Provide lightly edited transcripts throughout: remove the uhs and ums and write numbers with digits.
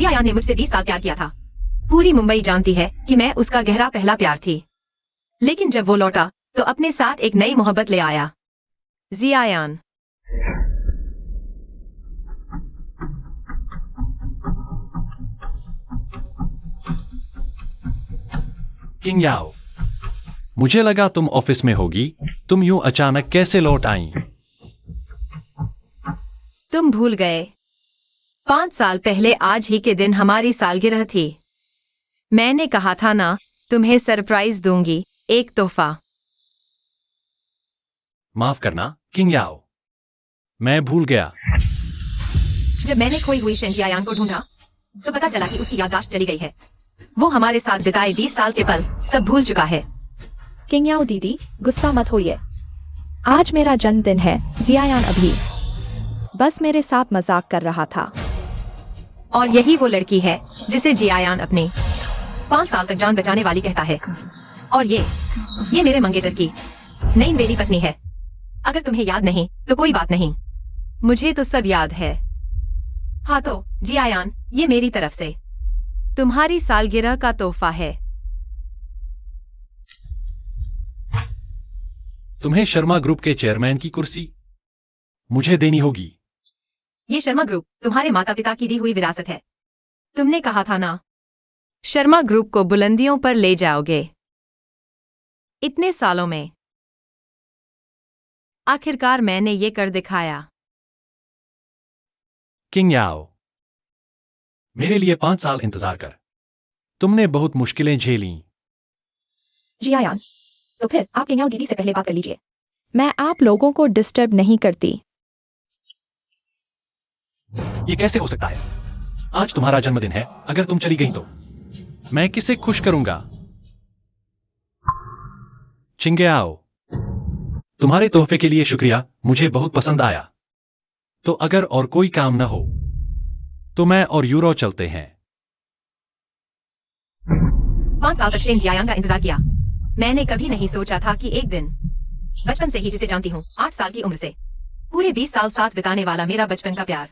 जियायान ने मुझसे 20 साल प्यार किया था। पूरी मुंबई जानती है कि मैं उसका गहरा पहला प्यार थी। लेकिन जब वो लौटा तो अपने साथ एक नई मोहब्बत ले आया। जियायान। किंग याओ, मुझे लगा तुम ऑफिस में होगी। तुम यूं अचानक कैसे लौट आई? तुम भूल गए। 5 साल पहले आज ही के दिन हमारी सालगिरह थी। मैंने कहा था ना, तुम्हें सरप्राइज दूंगी, एक तोहफा। माफ करना किंग याओ, मैं भूल गया। जब मैंने खोई हुई शेन जियायान को ढूंढा तो पता चला कि उसकी याददाश्त चली गई है। वो हमारे साथ बिताए 20 साल के पल सब भूल चुका है। किंग याओ दीदी, गुस्सा मत होइए। आज मेरा जन्मदिन है। जियायान अभी बस मेरे साथ मजाक कर रहा था। और यही वो लड़की है जिसे जियायान अपने 5 साल तक जान बचाने वाली कहता है। और ये मेरे मंगेतर की नई मेरी पत्नी है। अगर तुम्हें याद नहीं तो कोई बात नहीं, मुझे तो सब याद है। हाँ तो जियायान, ये मेरी तरफ से तुम्हारी सालगिरह का तोहफा है। तुम्हें शर्मा ग्रुप के चेयरमैन की कुर्सी मुझे देनी होगी। ये शर्मा ग्रुप तुम्हारे माता पिता की दी हुई विरासत है। तुमने कहा था ना, शर्मा ग्रुप को बुलंदियों पर ले जाओगे। इतने सालों में आखिरकार मैंने ये कर दिखाया। किंग याओ, मेरे लिए 5 साल इंतजार कर। तुमने बहुत मुश्किलें झेली। जियायान, तो फिर आप किंग याओ दीदी से पहले बात कर लीजिए। मैं आप लोगों को डिस्टर्ब नहीं करती। ये कैसे हो सकता है? आज तुम्हारा जन्मदिन है। अगर तुम चली गई तो मैं किसे खुश करूंगा? चिंगयाओ, तुम्हारे तोहफे के लिए शुक्रिया, मुझे बहुत पसंद आया। तो अगर और कोई काम न हो तो मैं और यूरो चलते हैं। 5 साल तक शेन जियायान का इंतजार किया। मैंने कभी नहीं सोचा था कि एक दिन, बचपन से ही जिसे जानती हूँ, 8 साल की उम्र से पूरे 20 साल साथ बिताने वाला मेरा बचपन का प्यार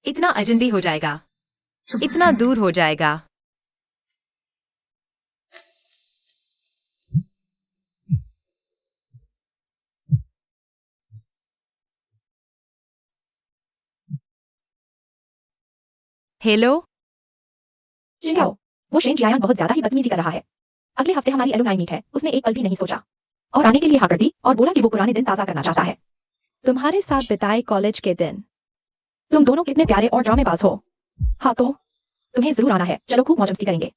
इतना अजनबी हो जाएगा, इतना दूर हो जाएगा। हेलो किंग याओ, वो शेन जियायान बहुत ज्यादा ही बदतमीजी कर रहा है। अगले हफ्ते हमारी एलुमनाई मीट है। उसने एक पल भी नहीं सोचा और आने के लिए हाँ कर दी और बोला कि वो पुराने दिन ताजा करना चाहता है। तुम्हारे साथ बिताए कॉलेज के दिन। तुम दोनों कितने प्यारे और ड्रामेबाज हो। हाँ तो तुम्हें जरूर आना है। चलो खूब मौज मस्ती करेंगे।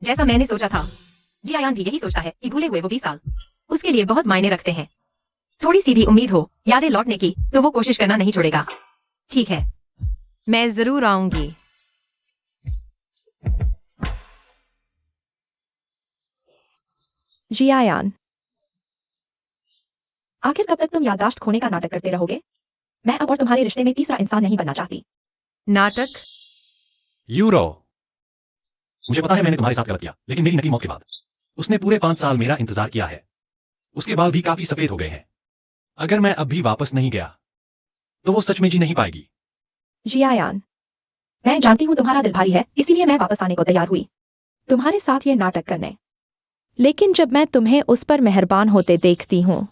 जैसा मैंने सोचा था, जियायान भी यही सोचता है कि भूले हुए वो 20 साल उसके लिए बहुत मायने रखते हैं। थोड़ी सी भी उम्मीद हो यादें लौटने की तो वो कोशिश करना नहीं छोड़ेगा। ठीक है, मैं जरूर आऊंगी। जियायान, आखिर कब तक तुम याददाश्त खोने का नाटक करते रहोगे? मैं अब और तुम्हारे रिश्ते में तीसरा इंसान नहीं बनना चाहती। नाटक? यूरो, मुझे पता है मैंने तुम्हारे साथ गलत किया, लेकिन मेरी नकली मौत के बाद उसने पूरे 5 साल मेरा इंतजार किया है। उसके बाल भी काफी सफेद हो गए हैं। अगर मैं अब भी वापस नहीं गया तो वो सच में जी नहीं पाएगी। जियायान, मैं जानती हूँ तुम्हारा दिल भारी है, इसीलिए मैं वापस आने को तैयार हुई तुम्हारे साथ ये नाटक करने। लेकिन जब मैं तुम्हें उस पर मेहरबान होते देखती हूँ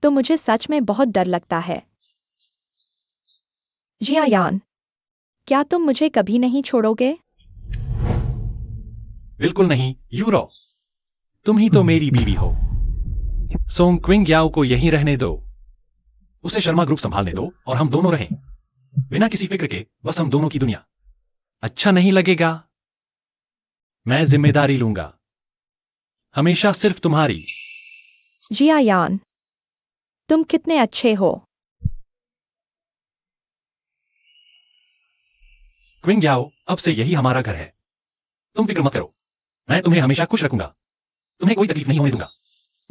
तो मुझे सच में बहुत डर लगता है। जियायान, क्या तुम मुझे कभी नहीं छोड़ोगे? बिल्कुल नहीं यूरो, तुम ही तो मेरी बीवी हो। सोंग क्विंग याओ को यहीं रहने दो। उसे शर्मा ग्रुप संभालने दो और हम दोनों रहें बिना किसी फिक्र के, बस हम दोनों की दुनिया। अच्छा नहीं लगेगा? मैं जिम्मेदारी लूंगा, हमेशा सिर्फ तुम्हारी। जियायान, तुम कितने अच्छे हो। क्विंग याओ, अब से यही हमारा घर है। तुम फिक्र मत करो, मैं तुम्हें हमेशा खुश रखूंगा। तुम्हें कोई तकलीफ नहीं होने दूंगा।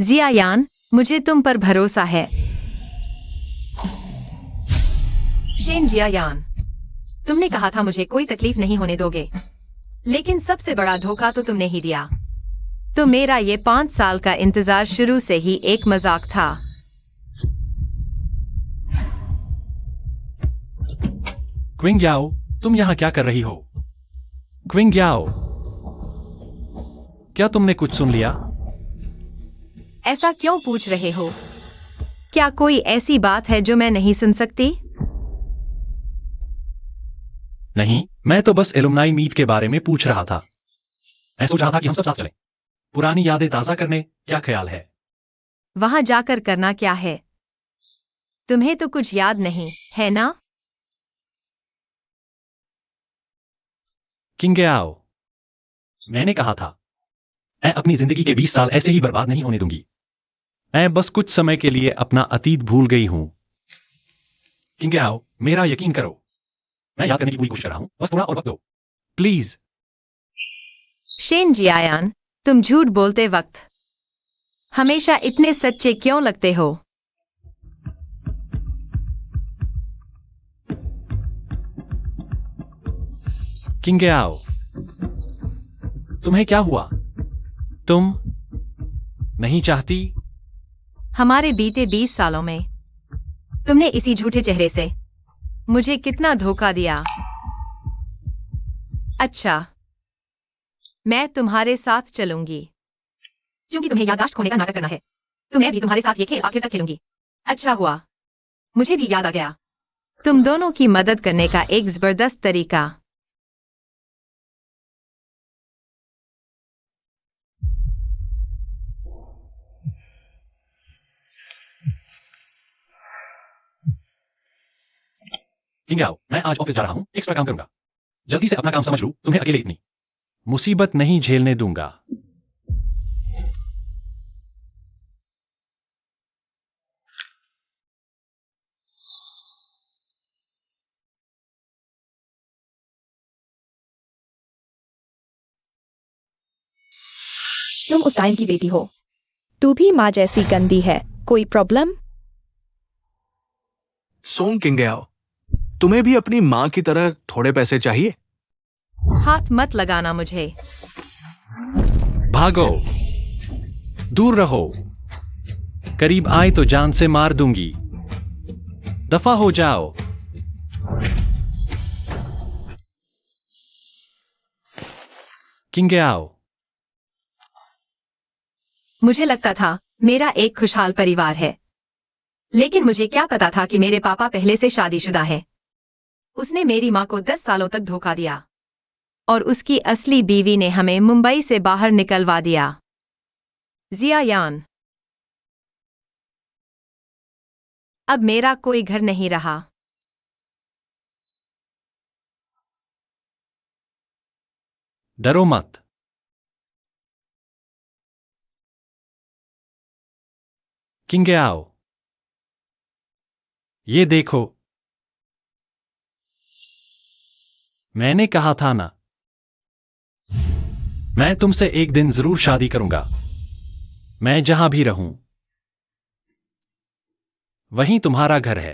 जियायान, मुझे तुम पर भरोसा है। शेन जियायान, तुमने कहा था मुझे कोई तकलीफ नहीं होने दोगे, लेकिन सबसे बड़ा धोखा तो तुमने ही दिया। तो मेरा ये 5 साल का इंतजार शुरू से ही एक मजाक था। क्विंग याओ, तुम यहाँ क्या कर रही हो? क्विंग याओ, क्या तुमने कुछ सुन लिया? ऐसा क्यों पूछ रहे हो? क्या कोई ऐसी बात है जो मैं नहीं सुन सकती? नहीं, मैं तो बस एलुमनाई मीट के बारे में पूछ रहा था। मैं सोच रहा था कि हम सब साथ चलें, पुरानी यादें ताजा करने। क्या ख्याल है? वहां जाकर करना क्या है? तुम्हें तो कुछ याद नहीं है ना? किंग याओ, मैंने कहा था, मैं अपनी जिंदगी के 20 साल ऐसे ही बर्बाद नहीं होने दूंगी। मैं बस कुछ समय के लिए अपना अतीत भूल गई हूं। किंग याओ, मेरा यकीन करो, मैं याद करने की पूरी कोशिश कर रहा हूं, बस थोड़ा और वक्त दो, प्लीज। शेन जियायान, तुम झूठ बोलते वक्त हमेशा इतने सच्चे क्यों लगते हो? किंग याओ, तुम्हें क्या हुआ? तुम नहीं चाहती? हमारे बीते 20 सालों में तुमने इसी झूठे चेहरे से मुझे कितना धोखा दिया। अच्छा, मैं तुम्हारे साथ चलूंगी। क्योंकि तुम्हें याददाश्त खोने का नाटक करना है, तो मैं भी तुम्हारे साथ ये खेल आखिर तक खेलूंगी। अच्छा हुआ, मुझे भी याद आ गया तुम दोनों की मदद करने का एक जबरदस्त तरीका। किंग याओ, मैं आज ऑफिस जा रहा हूं, एक्स्ट्रा काम करूंगा। जल्दी से अपना काम समझ लूं, तुम्हें अकेले इतनी मुसीबत नहीं झेलने दूंगा। तुम उस टाइम की बेटी हो। तू भी माँ जैसी गंदी है। कोई प्रॉब्लम? सोंग किंगयाओ, तुम्हें भी अपनी माँ की तरह थोड़े पैसे चाहिए? हाथ मत लगाना मुझे। भागो, दूर रहो, करीब आए तो जान से मार दूंगी। दफा हो जाओ। किंग याओ, मुझे लगता था मेरा एक खुशहाल परिवार है, लेकिन मुझे क्या पता था कि मेरे पापा पहले से शादीशुदा हैं। उसने मेरी माँ को 10 सालों तक धोखा दिया और उसकी असली बीवी ने हमें मुंबई से बाहर निकलवा दिया। जियायान, अब मेरा कोई घर नहीं रहा। डरो मत। किंग याओ, ये देखो, मैंने कहा था ना, मैं तुमसे एक दिन जरूर शादी करूंगा। मैं जहां भी रहूं, वहीं तुम्हारा घर है।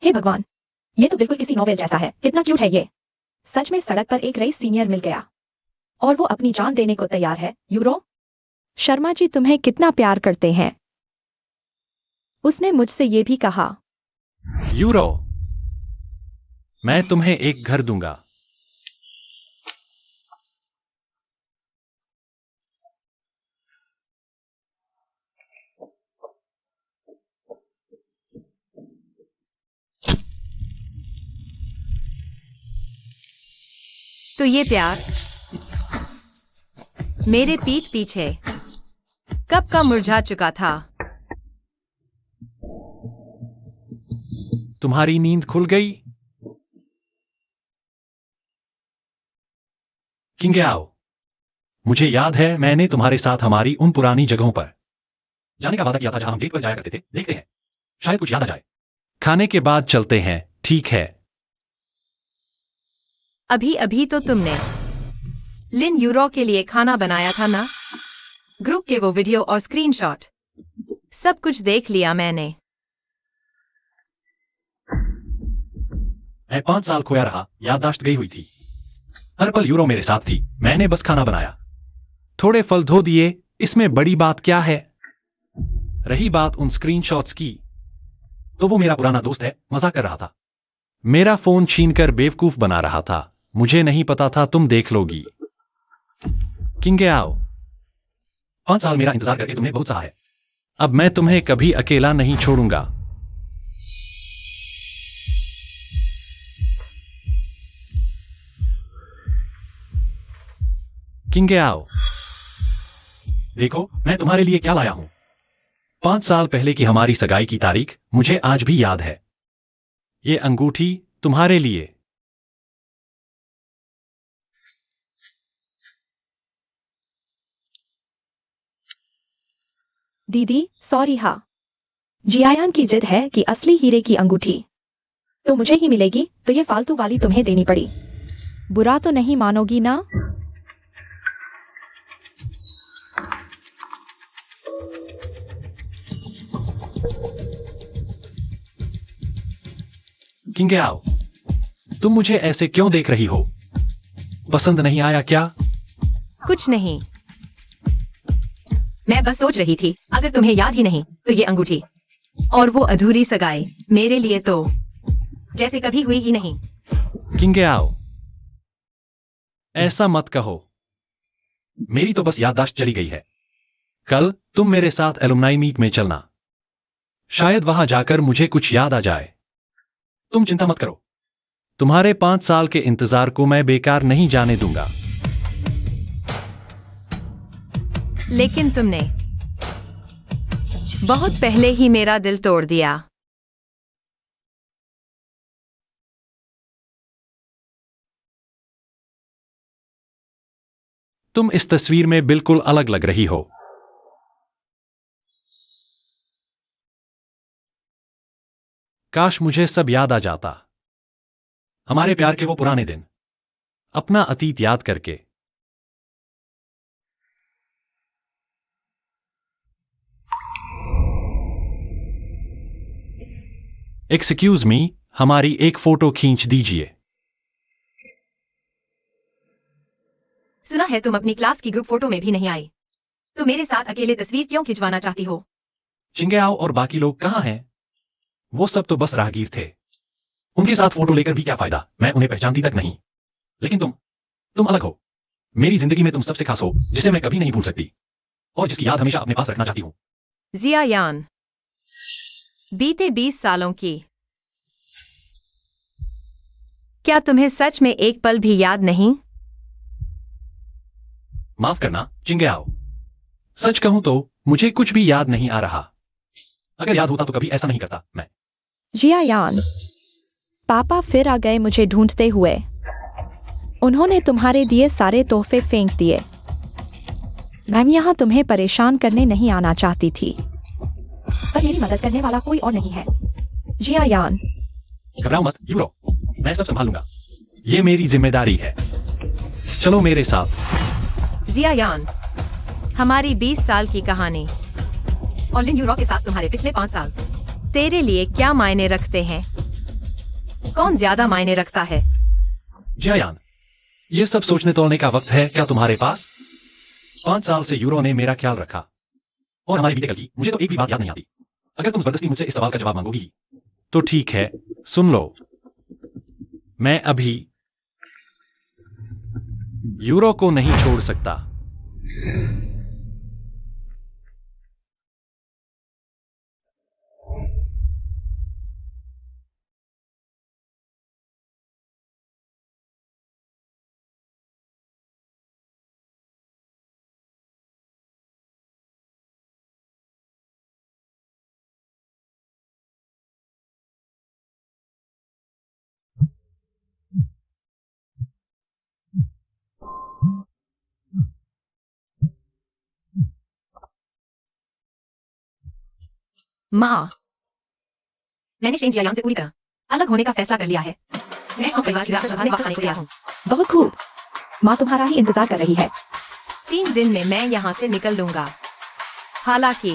हे भगवान, ये तो बिल्कुल किसी नॉवेल जैसा है। कितना क्यूट है ये। सच में सड़क पर एक रईस सीनियर मिल गया और वो अपनी जान देने को तैयार है। यूरो, शर्मा जी तुम्हें कितना प्यार करते हैं। उसने मुझसे ये भी कहा। यूरो, मैं तुम्हें एक घर दूंगा। तो ये प्यार मेरे पीठ पीछे कब का मुरझा चुका था। तुम्हारी नींद खुल गई? किंग याओ, मुझे याद है मैंने तुम्हारे साथ हमारी उन पुरानी जगहों पर जाने का वादा किया था जहां हम डेट पर जाया करते थे। देखते हैं, शायद कुछ याद आ जाए। खाने के बाद चलते हैं, ठीक है? अभी अभी तो तुमने लिन यूरो के लिए खाना बनाया था ना? ग्रुप के वो वीडियो और स्क्रीनशॉट सब कुछ देख लिया मैंने। मैं 5 साल खोया रहा, याददाश्त गई हुई थी। हर पल यूरो मेरे साथ थी, मैंने बस खाना बनाया, थोड़े फल धो दिए, इसमें बड़ी बात क्या है? रही बात उन स्क्रीनशॉट्स की, तो वो मेरा पुराना दोस्त है, मजाक कर रहा था। मेरा फोन छीनकर बेवकूफ बना रहा था। मुझे नहीं पता था तुम देख लोगी। किंग आओ, 5 साल मेरा इंतजार करके तुमने बहुत सहा है। अब मैं तुम्हें कभी अकेला नहीं छोड़ूंगा। किंग आओ, देखो मैं तुम्हारे लिए क्या लाया हूं। 5 साल पहले की हमारी सगाई की तारीख मुझे आज भी याद है। ये अंगूठी तुम्हारे लिए। दीदी सॉरी हाँ, जियायान की जिद है कि असली हीरे की अंगूठी तो मुझे ही मिलेगी, तो ये फालतू वाली तुम्हें देनी पड़ी। बुरा तो नहीं मानोगी ना? किंग आओ, तुम मुझे ऐसे क्यों देख रही हो? पसंद नहीं आया क्या? कुछ नहीं, मैं बस सोच रही थी अगर तुम्हें याद ही नहीं तो ये अंगूठी और वो अधूरी सगाई मेरे लिए तो जैसे कभी हुई ही नहीं। किंग आओ, ऐसा मत कहो। मेरी तो बस याददाश्त चली गई है। कल तुम मेरे साथ एलुमनाई मीट में चलना। शायद वहां जाकर मुझे कुछ याद आ जाए। तुम चिंता मत करो, तुम्हारे 5 साल के इंतजार को मैं बेकार नहीं जाने दूंगा। लेकिन तुमने बहुत पहले ही मेरा दिल तोड़ दिया। तुम इस तस्वीर में बिल्कुल अलग लग रही हो। काश मुझे सब याद आ जाता, हमारे प्यार के वो पुराने दिन, अपना अतीत याद करके। एक्सक्यूज मी, हमारी एक फोटो खींच दीजिए। सुना है तुम अपनी क्लास की ग्रुप फोटो में भी नहीं आई, तो मेरे साथ अकेले तस्वीर क्यों खिंचवाना चाहती हो? चिंगेआओ और बाकी लोग कहां हैं? वो सब तो बस राहगीर थे। उनके साथ फोटो लेकर भी क्या फायदा, मैं उन्हें पहचानती तक नहीं। लेकिन तुम अलग हो। मेरी जिंदगी में तुम सबसे खास हो, जिसे मैं कभी नहीं भूल सकती और जिसकी याद हमेशा अपने पास रखना चाहती हूं। जियायान, बीते 20 सालों की क्या तुम्हें सच में एक पल भी याद नहीं? माफ करना चिंगेआओ, सच कहूं तो मुझे कुछ भी याद नहीं आ रहा। अगर याद होता तो कभी ऐसा नहीं करता मैं। जियायान, पापा फिर आ गए मुझे ढूंढते हुए। उन्होंने तुम्हारे दिए सारे तोहफे फेंक दिए। मैं यहाँ तुम्हें परेशान करने नहीं आना चाहती थी, पर मेरी मदद करने वाला कोई और नहीं है। जियायान, घबराओ मत यूरो, मैं सब संभालूंगा। ये मेरी जिम्मेदारी है। चलो मेरे साथ। जियायान, हमारी 20 साल की कहानी और लिन यूरो के साथ तुम्हारे पिछले 5 साल तेरे लिए क्या मायने रखते हैं? कौन ज्यादा मायने रखता है? जियायान, ये सब सोचने तोड़ने का वक्त है क्या तुम्हारे पास? 5 साल से यूरो ने मेरा ख्याल रखा और हमारे बीते कल की मुझे तो एक भी बात याद नहीं आती। अगर तुम जबरदस्ती मुझसे इस सवाल का जवाब मांगोगी तो ठीक है, सुन लो। मैं अभी यूरो को नहीं छोड़ सकता। माँ, मैंने शेन जियायान से पूरी तरह अलग होने का फैसला कर लिया है। मैं सौ परिवार की राह संभालने वक्त आने को तैयार हूँ। बहुत खूब। माँ तुम्हारा ही इंतजार कर रही है। 3 दिन में मैं यहाँ से निकल लूंगा। हालांकि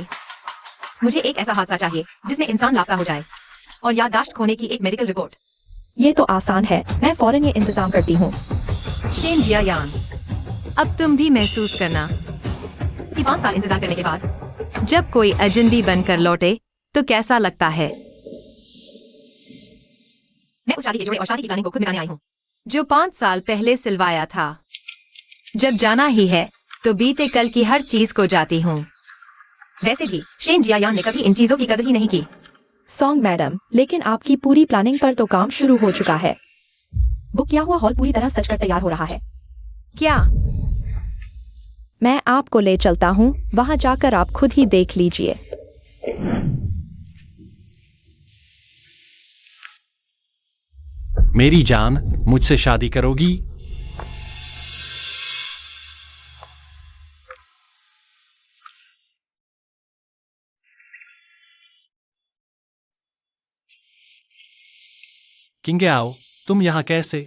मुझे एक ऐसा हादसा चाहिए जिसमें इंसान लापता हो जाए और याददाश्त खोने की एक मेडिकल रिपोर्ट। ये तो आसान है, मैं फौरन ये इंतजाम करती हूँ। शेन जियायान, अब तुम भी महसूस करना कि 5 साल इंतजार करने के बाद जब कोई अजनबी बनकर लौटे तो कैसा लगता है? मैं उस शादी के जोड़े और शादी की प्लानिंग को खुद मिटाने आई हूँ। जो 5 साल पहले सिलवाया था। जब जाना ही है तो बीते कल की हर चीज को जाती हूँ। वैसे भी शेन जियायान ने कभी इन चीजों की कदर ही नहीं की। सॉन्ग मैडम, लेकिन आपकी पूरी प्लानिंग पर तो काम शुरू हो चुका है। बुक किया हुआ हॉल पूरी तरह सज कर तैयार हो रहा है। क्या? मैं आपको ले चलता हूँ, वहाँ जाकर आप खुद ही देख लीजिए। मेरी जान, मुझसे शादी करोगी? किंग्याओ, तुम यहाँ कैसे?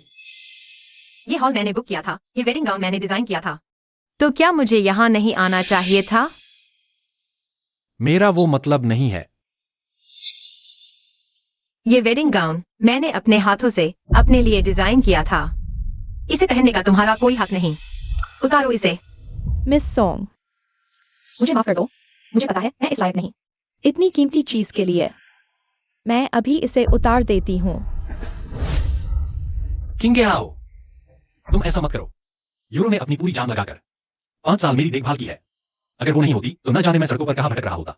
ये हॉल मैंने बुक किया था, ये वेडिंग गाउन मैंने डिजाइन किया था। तो क्या मुझे यहाँ नहीं आना चाहिए था? मेरा वो मतलब नहीं है। ये वेडिंग गाउन मैंने अपने हाथों से अपने लिए डिजाइन किया था। इसे पहनने का तुम्हारा कोई हक नहीं। उतारो इसे। मिस सॉन्ग, मुझे माफ कर दो, मुझे पता है मैं इस लायक नहीं। इतनी कीमती चीज के लिए मैं अभी इसे उतार देती हूँ। किंग्याओ, तुम ऐसा मत करो। यूरो ने अपनी पूरी जान लगाकर 5 साल मेरी देखभाल की है। अगर वो नहीं होती तो न जाने मैं सड़कों पर कहां भटक रहा होता।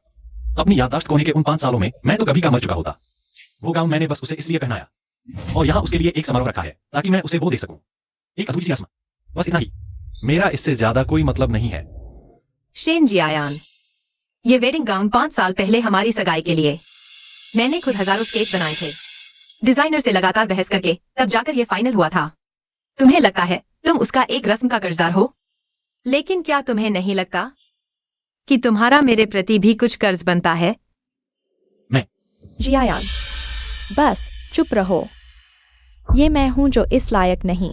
अपनी याददाश्त खोने के उन 5 सालों में मैं तो कभी का मर चुका होता। वो गाउन मैंने बस उसे इसलिए पहनाया और यहाँ उसके लिए एक समारोह रखा है ताकि मैं उसे वो दे सकूं। एक अधूरी सी रस्म, बस इतना ही। मेरा इससे ज्यादा कोई मतलब नहीं है। शेन जियायान, ये वेडिंग गाउन 5 साल पहले हमारी सगाई के लिए मैंने खुद हजारों स्केच बनाए थे। डिजाइनर से लगातार बहस करके तब जाकर ये फाइनल हुआ था। तुम्हें लगता है तुम उसका एक रस्म का कर्जदार हो? लेकिन क्या तुम्हें नहीं लगता कि तुम्हारा मेरे प्रति भी कुछ कर्ज बनता है? जियायान, बस चुप रहो। ये मैं हूँ जो इस लायक नहीं।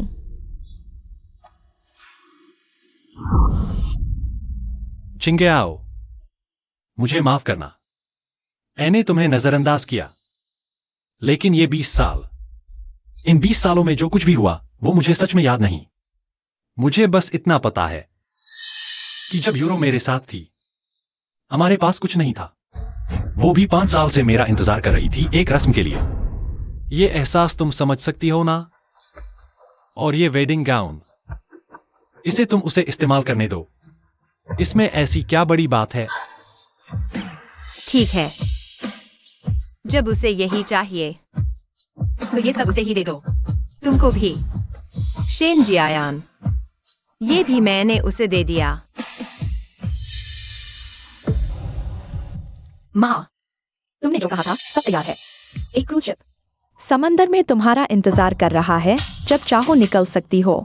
चिंग्याओ, मुझे माफ करना। मैंने तुम्हें नजरअंदाज किया। लेकिन ये 20 साल, इन 20 सालों में जो कुछ भी हुआ वो मुझे सच में याद नहीं। मुझे बस इतना पता है कि जब यूरो मेरे साथ थी हमारे पास कुछ नहीं था। वो भी 5 साल से मेरा इंतजार कर रही थी एक रस्म के लिए। ये एहसास तुम समझ सकती हो ना? और ये वेडिंग गाउन, इसे तुम उसे इस्तेमाल करने दो। इसमें ऐसी क्या बड़ी बात है? ठीक है, जब उसे यही चाहिए तो ये सब उसे ही दे दो। तुमको भी। शेन जियायान, ये भी मैंने उसे दे दिया। माँ, तुमने जो कहा था सब तैयार है। एक क्रूज शिप समंदर में तुम्हारा इंतजार कर रहा है, जब चाहो निकल सकती हो।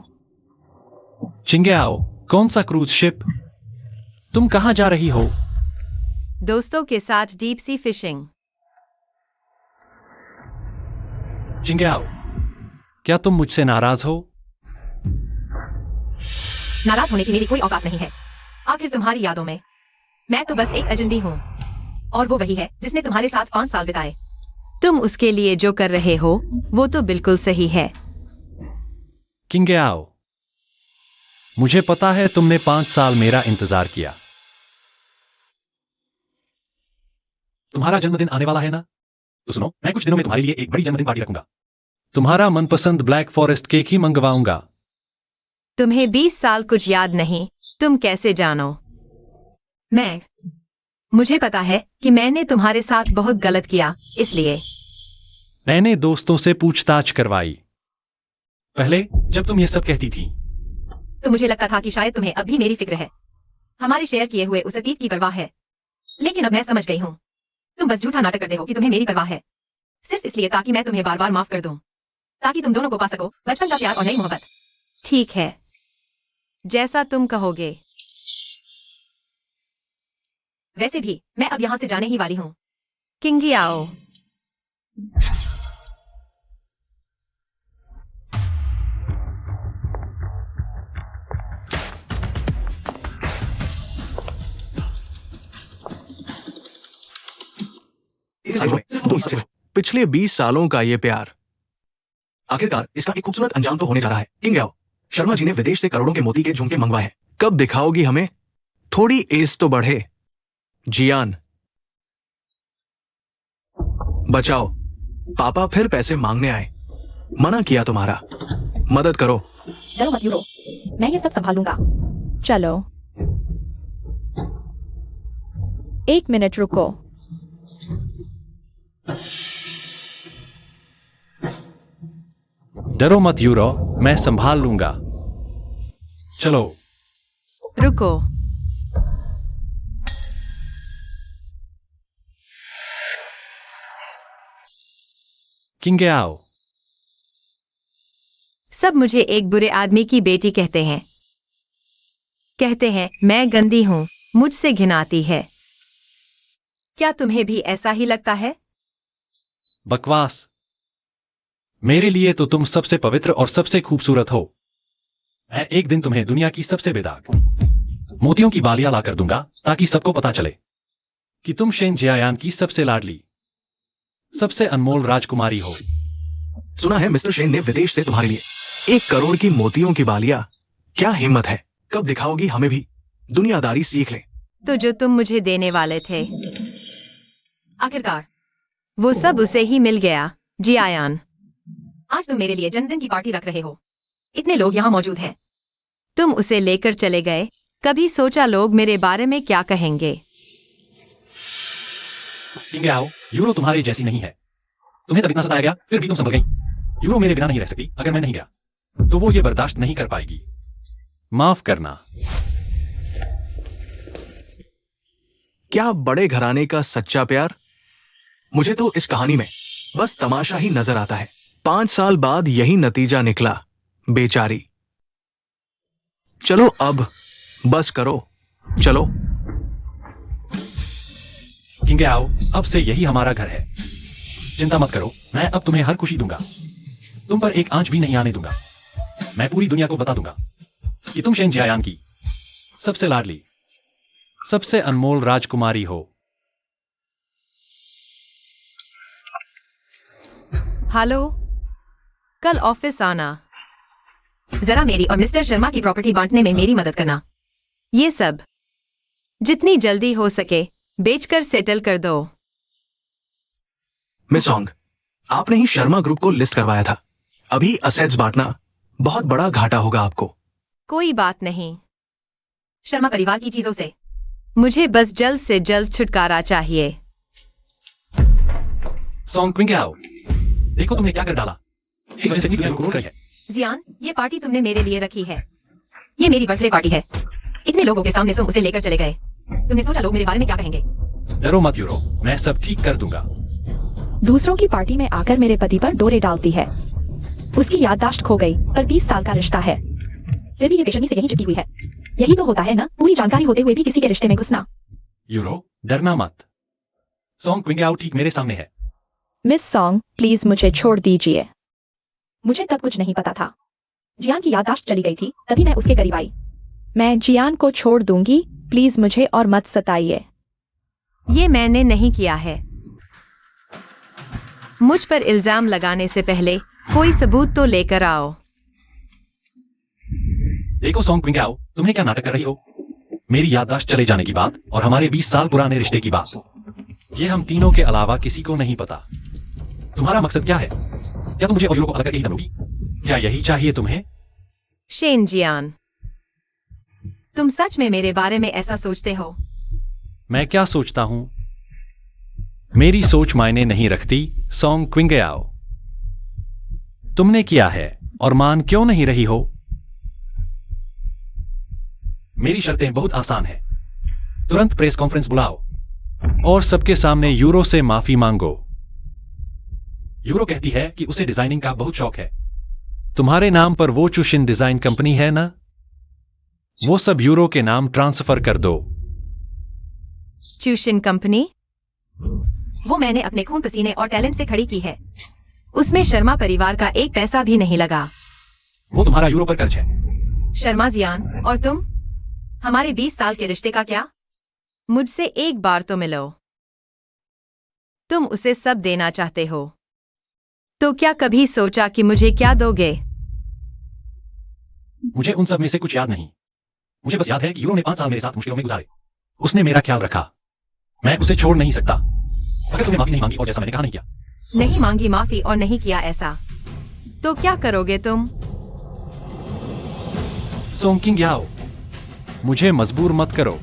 चिंग्याओ, कौन सा क्रूज शिप? तुम कहां जा रही हो? दोस्तों के साथ डीप सी फिशिंग। चिंग्याओ, क्या तुम मुझसे नाराज हो? नाराज होने की मेरी कोई औकात नहीं है। आखिर तुम्हारी यादों में मैं तो बस एक अजनबी हूँ, और वो वही है जिसने तुम्हारे साथ 5 साल बिताए। तुम उसके लिए जो कर रहे हो वो तो बिल्कुल सही है। किंग्याओ, मुझे पता है तुमने 5 साल मेरा इंतजार किया। तुम्हारा जन्मदिन आने वाला है ना? तो सुनो, मैं कुछ दिनों में तुम्हारे लिए एक बड़ी जन्मदिन पार्टी रखूंगा। तुम्हारा मनपसंद ब्लैक फॉरेस्ट केक ही मंगवाऊंगा। तुम्हें 20 साल कुछ याद नहीं, तुम कैसे जानो? मुझे पता है कि मैंने तुम्हारे साथ बहुत गलत किया, इसलिए मैंने दोस्तों से पूछताछ करवाई। पहले जब तुम ये सब कहती थी तो मुझे लगता था कि शायद तुम्हें अब भी मेरी फिक्र है, हमारे शेयर किए हुए उस अतीत की परवाह है। लेकिन अब मैं समझ गई हूँ, तुम बस झूठा नाटक करते हो कि तुम्हें मेरी परवाह है, सिर्फ इसलिए ताकि मैं तुम्हें बार बार माफ कर दूं, ताकि तुम दोनों को पा सको बचपन का प्यार और नई मोहब्बत। ठीक है, जैसा तुम कहोगे। वैसे भी मैं अब यहाँ से जाने ही वाली हूँ। किंग्याओ, पिछले 20 सालों का ये प्यार, आखिरकार इसका एक खूबसूरत अंजाम तो होने जा रहा है। किंग्याओ, शर्मा जी ने विदेश से करोड़ों के मोती के झुमके मंगवाए हैं। कब दिखाओगी हमें? थोड़ी एज तो बढ़े। जियान, बचाओ। पापा फिर पैसे मांगने आए। मना किया तुम्हारा। मदद करो। डरो मत यूरो, मैं ये सब संभालूंगा। चलो, 1 मिनट रुको। डरो मत यूरो, मैं संभाल लूंगा। चलो। रुको। किंग्याओ, सब मुझे एक बुरे आदमी की बेटी कहते हैं। कहते हैं मैं गंदी हूं, मुझसे घिनाती है। क्या तुम्हें भी ऐसा ही लगता है? बकवास। मेरे लिए तो तुम सबसे पवित्र और सबसे खूबसूरत हो। मैं एक दिन तुम्हें दुनिया की सबसे बेदाग मोतियों की बालियां लाकर दूंगा ताकि सबको पता चले कि तुम शेन जियायान की सबसे लाडली, सबसे अनमोल राजकुमारी हो। सुना है मिस्टर शेन ने विदेश से तुम्हारे लिए 1 करोड़ की मोतियों की बालियां। क्या हिम्मत है, कब दिखाओगी हमें भी? दुनियादारी सीख ले। तो जो तुम मुझे देने वाले थे, आखिरकार वो सब उसे ही मिल गया। जियायान, आज तुम मेरे लिए जन्मदिन की पार्टी रख रहे हो। इतने लोग यहाँ मौजूद हैं। तुम उसे लेकर चले गए। कभी सोचा लोग मेरे बारे में क्या कहेंगे? किंग्याओ, यूरो तुम्हारे जैसी नहीं है। तुम्हें तब इतना सताया गया, फिर भी तुम संभल गई। यूरो मेरे बिना नहीं रह सकती। अगर मैं नहीं गया तो वो ये बर्दाश्त नहीं कर पाएगी। माफ करना। क्या बड़े घराने का सच्चा प्यार? मुझे तो इस कहानी में बस तमाशा ही नजर आता है। 5 साल बाद यही नतीजा निकला। बेचारी। चलो अब बस करो। चलो। किंग्याओ, अब से यही हमारा घर है। चिंता मत करो, मैं अब तुम्हें हर खुशी दूंगा। तुम पर एक आंच भी नहीं आने दूंगा। मैं पूरी दुनिया को बता दूंगा कि तुम शेन जियायान की सबसे लाडली, सबसे अनमोल राजकुमारी हो। हेलो, कल ऑफिस आना। जरा मेरी और मिस्टर शर्मा की प्रॉपर्टी बांटने में मेरी मदद करना। ये सब जितनी जल्दी हो सके बेचकर सेटल कर दो। मिस सॉन्ग, आपने ही शर्मा ग्रुप को लिस्ट करवाया था। अभी असेट्स बांटना बहुत बड़ा घाटा होगा आपको। कोई बात नहीं। शर्मा परिवार की चीजों से मुझे बस जल्द से जल्द छुटकारा चाहिए। सॉन्ग किंग्याओ, देखो तुमने क्या कर डाला। एक वजह से भी दुनिया रोक रही है। जियान, ये पार्टी तुमने मेरे लिए रखी है। ये मेरी बर्थडे पार्टी है। इतने लोगों के सामने तुम उसे लेकर चले गए। तुमने सोचा लोग मेरे बारे में क्या कहेंगे? डरो मत यूरो, मैं सब ठीक कर दूंगा। दूसरों की पार्टी में आकर मेरे पति पर डोरे डालती है। उसकी याददाश्त खो गई, पर 20 साल का रिश्ता है। फिर भी ये बेशर्मी से यहीं चिपकी हुई है। यही तो होता है ना, पूरी जानकारी होते हुए भी किसी के रिश्ते में घुसना। यूरो, डरना मत। सॉन्ग किंग्याओ ठीक मेरे सामने है। मिस सॉन्ग, प्लीज मुझे छोड़ दीजिए। मुझे तब कुछ नहीं पता था। जियान की याददाश्त चली गई थी, तभी मैं उसके करीब आई। मैं जियान को छोड़ दूंगी, प्लीज मुझे और मत सताइए। ये मैंने नहीं किया है। मुझ पर इल्जाम लगाने से पहले कोई सबूत तो लेकर आओ। देखो सॉन्ग किंग्याओ, तुम्हें क्या नाटक कर रही हो? मेरी याददाश्त चले जाने की बात और हमारे 20 साल पुराने रिश्ते की बात, ये हम तीनों के अलावा किसी को नहीं पता। तुम्हारा मकसद क्या है? क्या तुम मुझे और यूरो को अलग करके ही दलोगी? क्या यही चाहिए तुम्हें? शेन जियान, तुम सच में मेरे बारे में ऐसा सोचते हो? मैं क्या सोचता हूं? मेरी सोच मायने नहीं रखती। सॉन्ग किंग्याओ, तुमने किया है और मान क्यों नहीं रही हो? मेरी शर्तें बहुत आसान है। तुरंत प्रेस कॉन्फ्रेंस बुलाओ और सबके सामने यूरो से माफी मांगो। यूरो कहती है कि उसे डिजाइनिंग का बहुत शौक है। तुम्हारे नाम पर वो चुशिन डिजाइन कंपनी है ना, वो सब यूरो के नाम ट्रांसफर कर दो। Tuition company? वो मैंने अपने खून पसीने और टैलेंट से खड़ी की है। उसमें शर्मा परिवार का एक पैसा भी नहीं लगा। वो तुम्हारा यूरो पर कर्ज है। शर्मा जियान और तुम, हमारे 20 साल के रिश्ते का क्या? मुझसे एक बार तो मिलो। तुम उसे सब देना चाहते हो, तो क्या कभी सोचा कि मुझे क्या दोगे? मुझे उन सब में से कुछ याद नहीं। मुझे बस याद है कि यूरो ने 5 साल मेरे साथ मुश्किलों में गुजारे। उसने मेरा ख्याल रखा। मैं उसे छोड़ नहीं सकता। अगर तुमने माफी नहीं मांगी और जैसा मैंने कहा नहीं किया। नहीं मांगी माफी और नहीं किया ऐसा, तो क्या करोगे तुम? सोंग किंग याओ, मुझे मजबूर मत करो।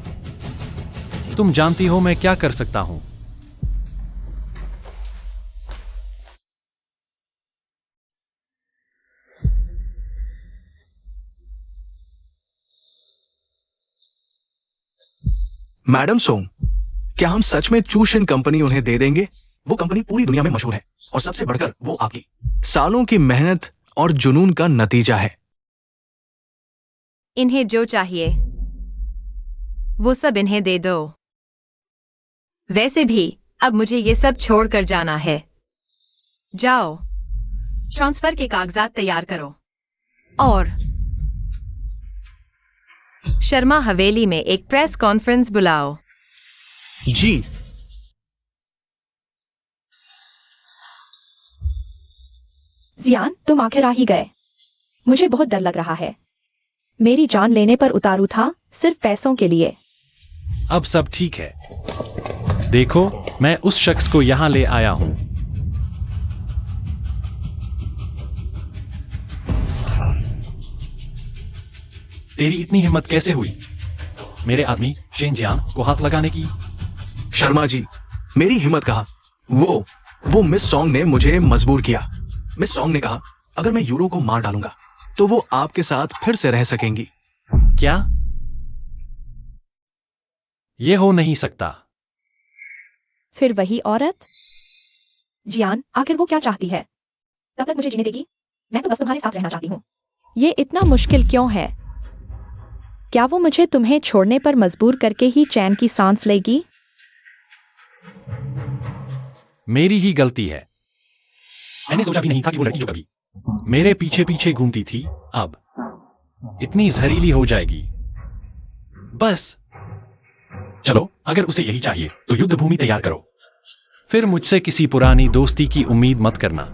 तुम जानती हो मैं क्या कर सकता हूं। मैडम सोंग, क्या हम सच में चूशिन कंपनी उन्हें दे देंगे? वो कंपनी पूरी दुनिया में मशहूर है और सबसे बढ़कर वो आपकी सालों की मेहनत और जुनून का नतीजा है। इन्हें जो चाहिए वो सब इन्हें दे दो। वैसे भी अब मुझे ये सब छोड़कर जाना है। जाओ, ट्रांसफर के कागजात तैयार करो और शर्मा हवेली में एक प्रेस कॉन्फ्रेंस बुलाओ। जी। जियान, तुम आखिर आ ही गए। मुझे बहुत डर लग रहा है। मेरी जान लेने पर उतारू था, सिर्फ पैसों के लिए। अब सब ठीक है। देखो, मैं उस शख्स को यहां ले आया हूं। तेरी इतनी हिम्मत कैसे हुई मेरे आदमी शेन जियांग को हाथ लगाने की? शर्मा जी, मेरी हिम्मत कहा। वो मिस सॉन्ग ने मुझे मजबूर किया। मिस सॉन्ग ने कहा अगर मैं यूरो को मार डालूंगा तो वो आपके साथ फिर से रह सकेंगी। क्या? ये हो नहीं सकता। फिर वही औरत? जियान, आखिर वो क्या चाहती है? कब तक मुझे जीने देगी? मैं तो बस तुम्हारे साथ रहना चाहती हूँ। ये इतना मुश्किल क्यों है? क्या वो मुझे तुम्हें छोड़ने पर मजबूर करके ही चैन की सांस लेगी? मेरी ही गलती है। मैंने सोचा भी नहीं था कि वो लड़की जो कभी मेरे पीछे पीछे घूमती थी अब इतनी जहरीली हो जाएगी। बस चलो, अगर उसे यही चाहिए तो युद्ध भूमि तैयार करो। फिर मुझसे किसी पुरानी दोस्ती की उम्मीद मत करना।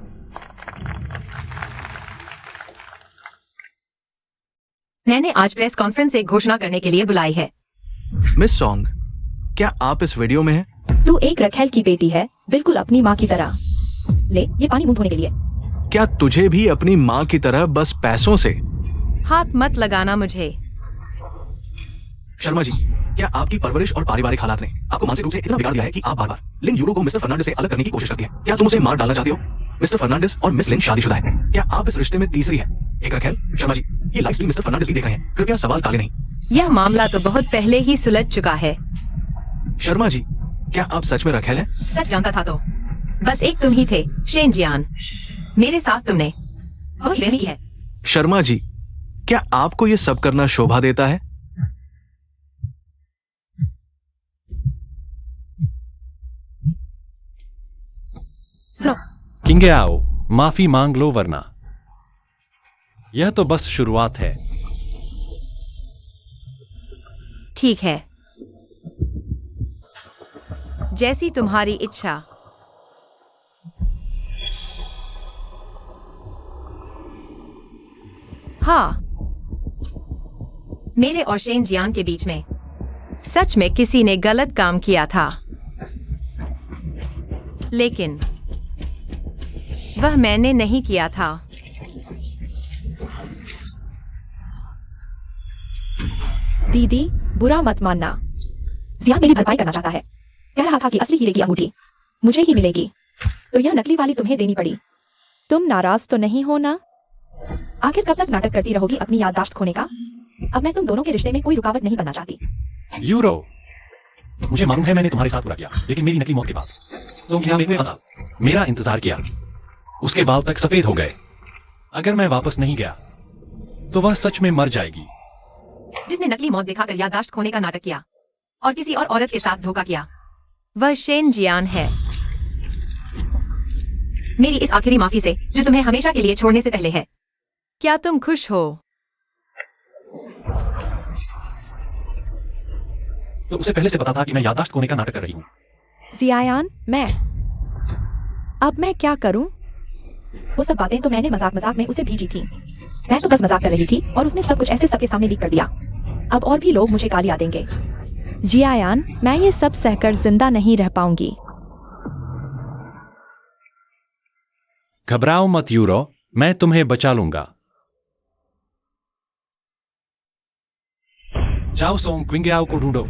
मैंने आज प्रेस कॉन्फ्रेंस एक घोषणा करने के लिए बुलाई है। मिस सॉन्ग, क्या आप इस वीडियो में हैं? तू एक रखेल की बेटी है, बिल्कुल अपनी माँ की तरह। ले, ये पानी मुंह धोने के लिए। क्या तुझे भी अपनी माँ की तरह बस पैसों से? हाथ मत लगाना मुझे। शर्मा जी, क्या आपकी परवरिश और पारिवारिक हालात ने आपको मानसिक रूप से इतना बिगाड़ दिया है कि आप बार-बार लिन यूरो को मिस्टर फर्नांडिस से अलग करने की कोशिश करती हैं? क्या तुम उसे मार डालना चाहती हो? मिस्टर फर्नांडिस और मिस लिन शादीशुदा है। क्या आप इस रिश्ते में तीसरी है? एक रखेल, शर्मा जी, ये लाइव स्ट्रीम मिस्टर फर्नांडिस भी देख रहे हैं। कृपया सवाल टालें नहीं। यह मामला तो बहुत पहले ही सुलझ चुका है। शर्मा जी, क्या आप सच में रखेल हैं? सच जानता था तो बस एक तुम ही थे, शेन जियान। मेरे साथ तुमने बहुत बेरहमी की है। शर्मा जी, क्या आपको ये सब करना शोभा देता है? सुनो, किंग आओ, माफी मांग लो वरना यह तो बस शुरुआत है। ठीक है, जैसी तुम्हारी इच्छा। हाँ, मेरे और शेन जियान के बीच में सच में किसी ने गलत काम किया था, लेकिन वह मैंने नहीं किया था। दीदी, बुरा मत मानना। जियान मेरी भरपाई करना चाहता है। कह रहा था कि असली हीरे की अंगूठी मुझे ही मिलेगी, तो यह नकली वाली तुम्हें देनी पड़ी। तुम नाराज तो नहीं हो ना? आखिर कब तक नाटक करती रहोगी अपनी याददाश्त खोने का? अब मैं तुम दोनों के रिश्ते में कोई रुकावट नहीं बनना चाहती। यूरो, मुझे मालूम है मैंने तुम्हारे साथ बुरा किया, लेकिन मेरी नकली मौत के बाद तुम यहाँ मेरा इंतजार किया। उसके बाल तक सफेद हो गए। अगर मैं वापस नहीं गया तो वह सच में मर जाएगी। जिसने नकली मौत दिखाकर याददाश्त खोने का नाटक किया और किसी और औरत के साथ धोखा किया, वह शेन जियान है। मेरी इस आखिरी माफी से, जो तुम्हें हमेशा के लिए छोड़ने से पहले है। क्या तुम खुश हो? तो उसे पहले से पता था कि मैं याददाश्त खोने का नाटक कर रही हूँ। जियान, अब मैं क्या करूं? वो सब बातें तो मैंने मजाक मजाक में उसे भेजी थी। मैं तो बस मजाक कर रही थी और उसने सब कुछ ऐसे सबके सामने लीक कर दिया। अब और भी लोग मुझे गालियां देंगे। जियायान, मैं ये सब सहकर जिंदा नहीं रह पाऊंगी। घबराओ मत यूरो, मैं तुम्हें बचा लूंगा। जाओ सोंग क्विंगयाओ को ढूंढो,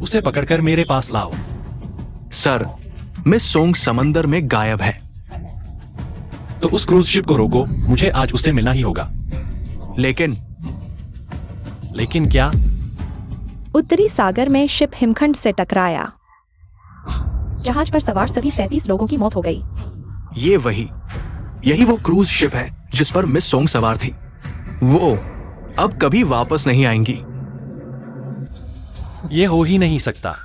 उसे पकड़कर मेरे पास लाओ। सर, मिस सोंग समंदर में गायब है। तो उस क्रूज शिप को रोको, मुझे आज उससे मिलना ही होगा। लेकिन क्या? उत्तरी सागर में शिप हिमखंड से टकराया। जहाज पर सवार सभी 37 लोगों की मौत हो गई। यही वो क्रूज शिप है जिस पर मिस सोंग सवार थी। वो अब कभी वापस नहीं आएंगी। ये हो ही नहीं सकता।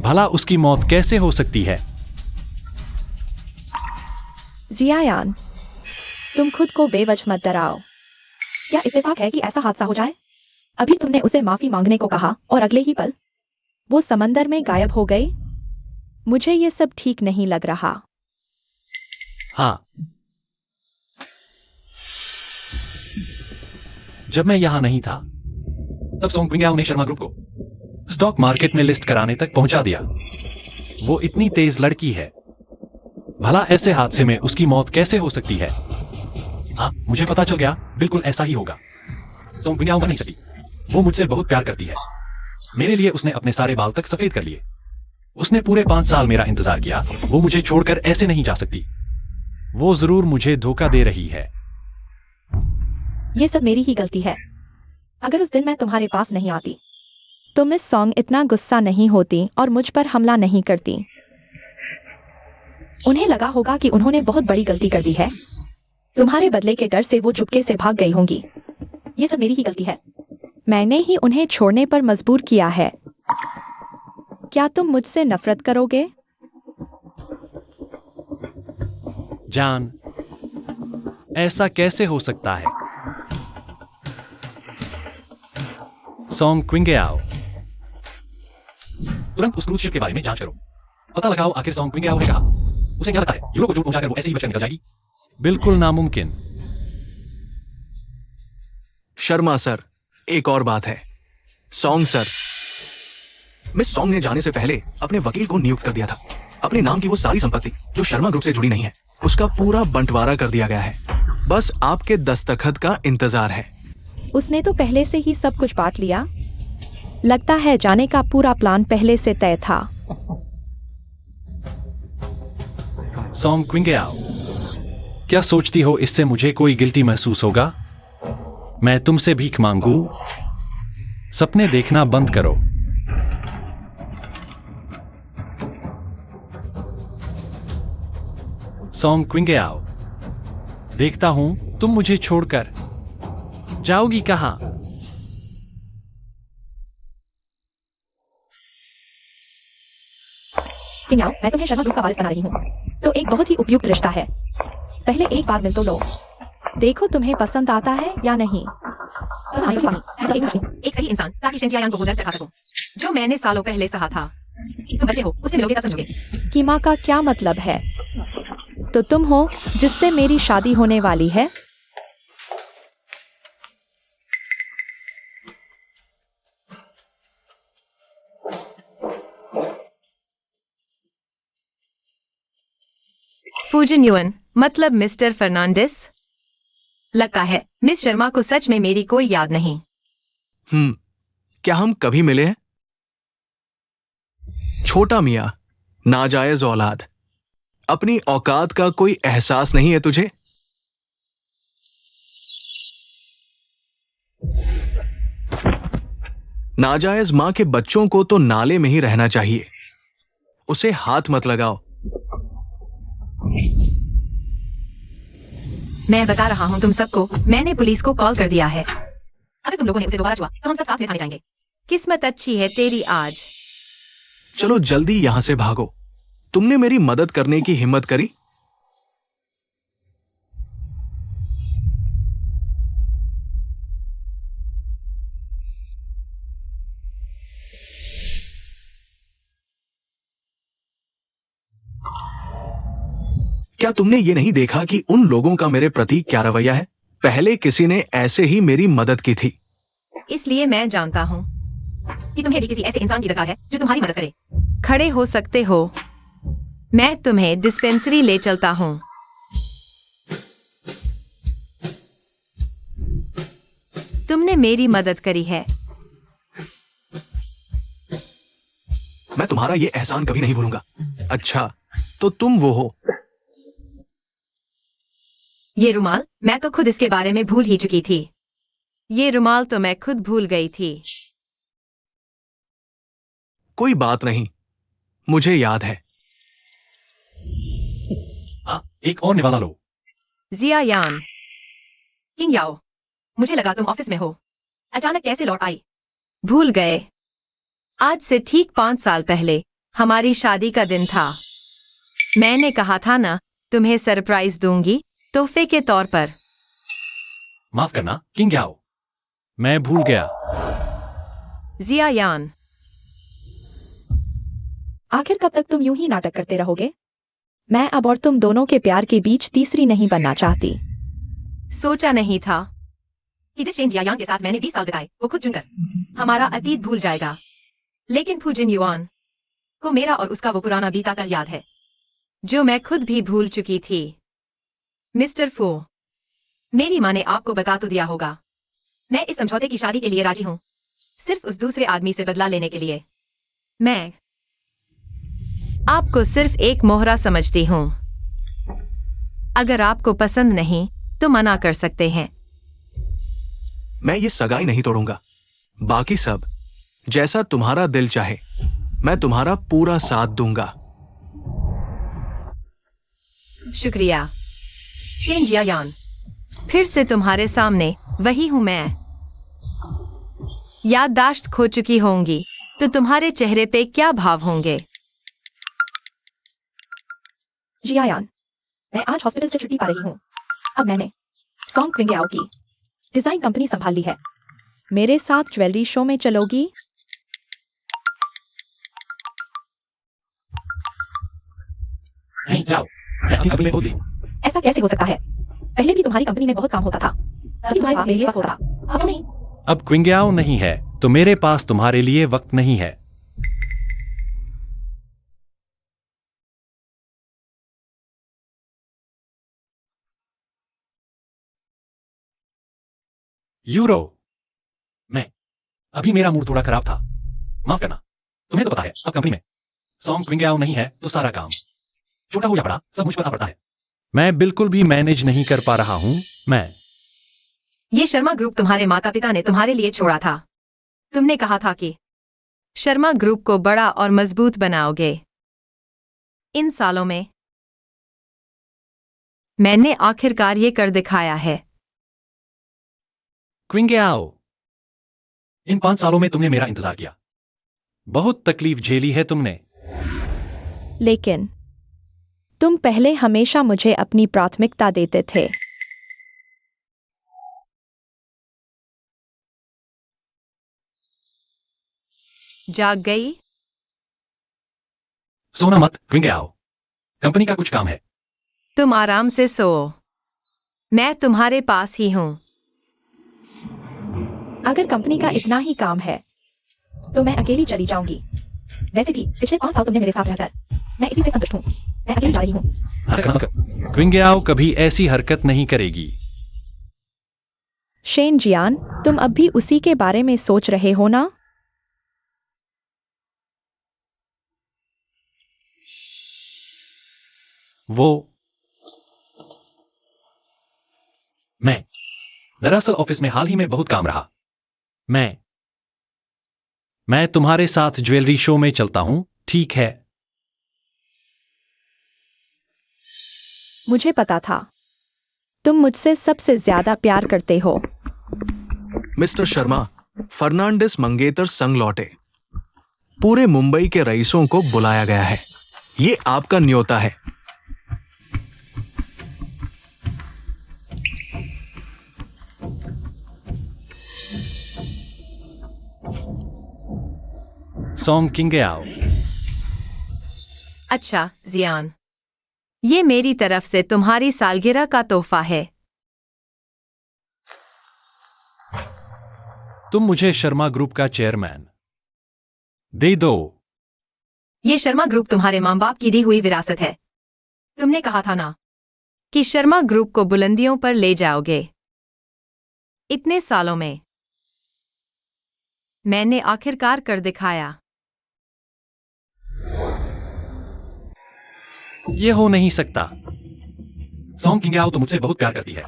भला उसकी मौत कैसे हो सकती है? जियायान, तुम खुद को बेवजह मत डराओ। क्या इत्तेफाक है कि ऐसा हादसा हो जाए? अभी तुमने उसे माफी मांगने को कहा और अगले ही पल वो समंदर में गायब हो गई। मुझे ये सब ठीक नहीं लग रहा। हाँ, जब मैं यहां नहीं था तब सोंग क्विंगयाओ ने शर्मा ग्रुप को स्टॉक मार्केट में लिस्ट कराने तक पहुंचा दिया। वो इतनी तेज लड़की है, भला ऐसे हादसे में उसकी मौत कैसे हो सकती है? हाँ, मुझे पता चल गया, बिल्कुल ऐसा ही होगा। सोंग क्विंगयाओ मर नहीं सकी। वो मुझसे बहुत प्यार करती है। मेरे लिए उसने अपने सारे बाल तक सफेद कर लिए। उसने पूरे 5 साल मेरा इंतजार किया। वो मुझे छोड़कर ऐसे नहीं जा सकती। वो जरूर मुझे धोखा दे रही है। ये सब मेरी ही गलती है। अगर उस दिन मैं तुम्हारे पास नहीं आती तो मिस सोंग इतना गुस्सा नहीं होती और मुझ पर हमला नहीं करती। उन्हें लगा होगा कि उन्होंने बहुत बड़ी गलती कर दी है। तुम्हारे बदले के डर से वो चुपके से भाग गई होंगी। ये सब मेरी ही गलती है। मैंने ही उन्हें छोड़ने पर मजबूर किया है। क्या तुम मुझसे नफरत करोगे? जान, ऐसा कैसे हो सकता है? सोंग क्विंगयाओ, तुरंत उस क्रूज शिप के बारे में जांच करो। पता लगाओ आखिर सोंग क्विंगयाओ है कहां। उसे क्या लगता है यूरो को झूठ पहुंचाकर वो ऐसे ही बचकर निकल जाएगी? बिल्कुल नामुमकिन। शर्मा सर, एक और बात है। सोंग सर, मिस सोंग ने जाने से पहले अपने वकील को नियुक्त कर दिया था। अपने नाम की वो सारी संपत्ति जो शर्मा ग्रुप से जुड़ी नहीं है, उसका पूरा बंटवारा कर दिया गया है। बस आपके दस्तखत का इंतजार है। उसने तो पहले से ही सब कुछ बांट लिया। लगता है जाने का पूरा प्लान पहले से तय था। सोंग क्विंगयाओ, क्या सोचती हो इससे मुझे कोई गिल्टी महसूस होगा? मैं तुमसे भीख मांगू? सपने देखना बंद करो। सोंग क्विंगयाओ, देखता हूं तुम मुझे छोड़कर जाओगी कहां? क्विंगयाओ, मैं तुम्हें शर्मा ग्रुप का वारिस बना रही हूँ, तो एक बहुत ही उपयुक्त रिश्ता है। पहले एक बार मिल तो लो। देखो तुम्हें पसंद आता है या नहीं। एक सही इंसान ताकि शेंजियायांग को हुनर चखा सकूं, जो मैंने सालों पहले सहा था। तुम बच्चे हो, उससे मिलोगे तब समझोगे। कीमा का क्या मतलब है? तो तुम हो जिससे मेरी शादी होने वाली है? फूजिन युअन, मतलब मिस्टर फर्नांडिस? लगता है मिस शर्मा को सच में मेरी कोई याद नहीं। क्या हम कभी मिले हैं? छोटा मियां, नाजायज औलाद, अपनी औकात का कोई एहसास नहीं है तुझे? नाजायज मां के बच्चों को तो नाले में ही रहना चाहिए। उसे हाथ मत लगाओ। मैं बता रहा हूं तुम सबको, मैंने पुलिस को कॉल कर दिया है। अगर तुम लोगों ने उसे दोबारा छुआ तो हम सब साथ में थाने जाएंगे। किस्मत अच्छी है तेरी आज। चलो जल्दी यहां से भागो। तुमने मेरी मदद करने की हिम्मत करी? क्या तुमने ये नहीं देखा कि उन लोगों का मेरे प्रति क्या रवैया है? पहले किसी ने ऐसे ही मेरी मदद की थी। इसलिए मैं जानता हूं कि तुम्हें भी किसी ऐसे इंसान की दरकार है जो तुम्हारी मदद करे। खड़े हो सकते हो। मैं तुम्हें डिस्पेंसरी ले चलता हूँ। तुमने मेरी मदद करी है। मैं तुम्हारा ये एहसान कभी नहीं भूलूंगा। अच्छा, तो तुम वो हो। ये रुमाल, मैं तो खुद इसके बारे में भूल ही चुकी थी। ये रुमाल तो मैं खुद भूल गई थी। कोई बात नहीं, मुझे याद है। हाँ, एक और निवाला लो। जियायान, किंग याओ, मुझे लगा तुम ऑफिस में हो। अचानक कैसे लौट आई? भूल गए। आज से ठीक 5 साल पहले हमारी शादी का दिन था। मैंने कहा था ना, तुम्हें सरप्राइज दूंगी तोहफे के तौर पर। माफ करना किंग याओ, मैं भूल गया। जियायान, आखिर कब तक तुम यूं ही नाटक करते रहोगे? मैं अब और तुम दोनों के प्यार के बीच तीसरी नहीं बनना चाहती। सोचा नहीं था। कि जिस चेंज यायांग के साथ मैंने 20 साल बिताए, वो खुद चुनकर हमारा अतीत भूल जाएगा। लेकिन फूजिन युआन को मेरा और उसका वो पुराना बीता कल याद है। जो मैं खुद भी भूल चुकी थी। मिस्टर फो, मेरी माँ ने आपको बता तो दिया होगा। मैं इस समझौते की शादी के लिए राजी हूँ, सिर्फ उस दूसरे आदमी से बदला लेने के लिए। मैं आपको सिर्फ एक मोहरा समझती हूँ। अगर आपको पसंद नहीं तो मना कर सकते हैं। मैं ये सगाई नहीं तोड़ूंगा। बाकी सब जैसा तुम्हारा दिल चाहे, मैं तुम्हारा पूरा साथ दूंगा। शुक्रिया। शेन जियायान, फिर से तुम्हारे सामने वही हूं मैं। याददाश्त खो चुकी होंगी तो तुम्हारे चेहरे पे क्या भाव होंगे? जियायान, मैं आज हॉस्पिटल से छुट्टी पा रही हूँ। अब मैंने सॉन्ग क्विंगयाओ की डिजाइन कंपनी संभाल ली है। मेरे साथ ज्वेलरी शो में चलोगी? नहीं जाओ, मैं अपनी कंपनी में खोल दी। ऐसा कैसे हो सकता है? पहले भी तुम्हारी कंपनी में बहुत काम होता था, तभी तुम्हारे पास मेरे लिए वक्त होता, अब तो नहीं। अब क्विंग्याओ नहीं है तो मेरे पास तुम्हारे लिए वक्त नहीं है। यूरो, अभी मेरा मूड थोड़ा खराब था, माफ करना। तुम्हें तो पता है अब कंपनी में सॉन्ग क्विंग्याओ नहीं है तो सारा काम, छोटा हो या बड़ा, सब मुझ पर आ पड़ता है। मैं बिल्कुल भी मैनेज नहीं कर पा रहा हूं। ये शर्मा ग्रुप तुम्हारे माता पिता ने तुम्हारे लिए छोड़ा था। तुमने कहा था कि शर्मा ग्रुप को बड़ा और मजबूत बनाओगे। इन सालों में मैंने आखिरकार ये कर दिखाया है। क्विंग्याओ, इन 5 सालों में तुमने मेरा इंतजार किया, बहुत तकलीफ झेली है तुमने। लेकिन तुम पहले हमेशा मुझे अपनी प्राथमिकता देते थे। जाग गई? सोना मत क्विंग्याओ, कंपनी का कुछ काम है। तुम आराम से सो, मैं तुम्हारे पास ही हूं। अगर कंपनी का इतना ही काम है तो मैं अकेली चली जाऊंगी। वैसे भी पिछले 5 साल तुमने मेरे साथ रहकर मैं इसी से संतुष्ट हूँ। मैं अकेली जा रही हूँ। क्विंग्याओ कभी ऐसी हरकत नहीं करेगी। शेन जियान, तुम अब भी उसी के बारे में सोच रहे हो ना? वो मैं दरअसल ऑफिस में हाल ही में बहुत काम रहा। मैं तुम्हारे साथ ज्वेलरी शो में चलता हूं, ठीक है? मुझे पता था तुम मुझसे सबसे ज्यादा प्यार करते हो। मिस्टर शर्मा, फर्नांडिस मंगेतर संग लौटे। पूरे मुंबई के रईसों को बुलाया गया है। ये आपका न्योता है। सॉन्ग क्विंग्याओ। अच्छा जियान, ये मेरी तरफ से तुम्हारी सालगिरह का तोहफा है। तुम मुझे शर्मा ग्रुप का चेयरमैन दे दो। ये शर्मा ग्रुप तुम्हारे माँ बाप की दी हुई विरासत है। तुमने कहा था ना कि शर्मा ग्रुप को बुलंदियों पर ले जाओगे। इतने सालों में मैंने आखिरकार कर दिखाया। ये हो नहीं सकता। सॉन्ग किंग्याओ तो मुझसे बहुत प्यार करती है।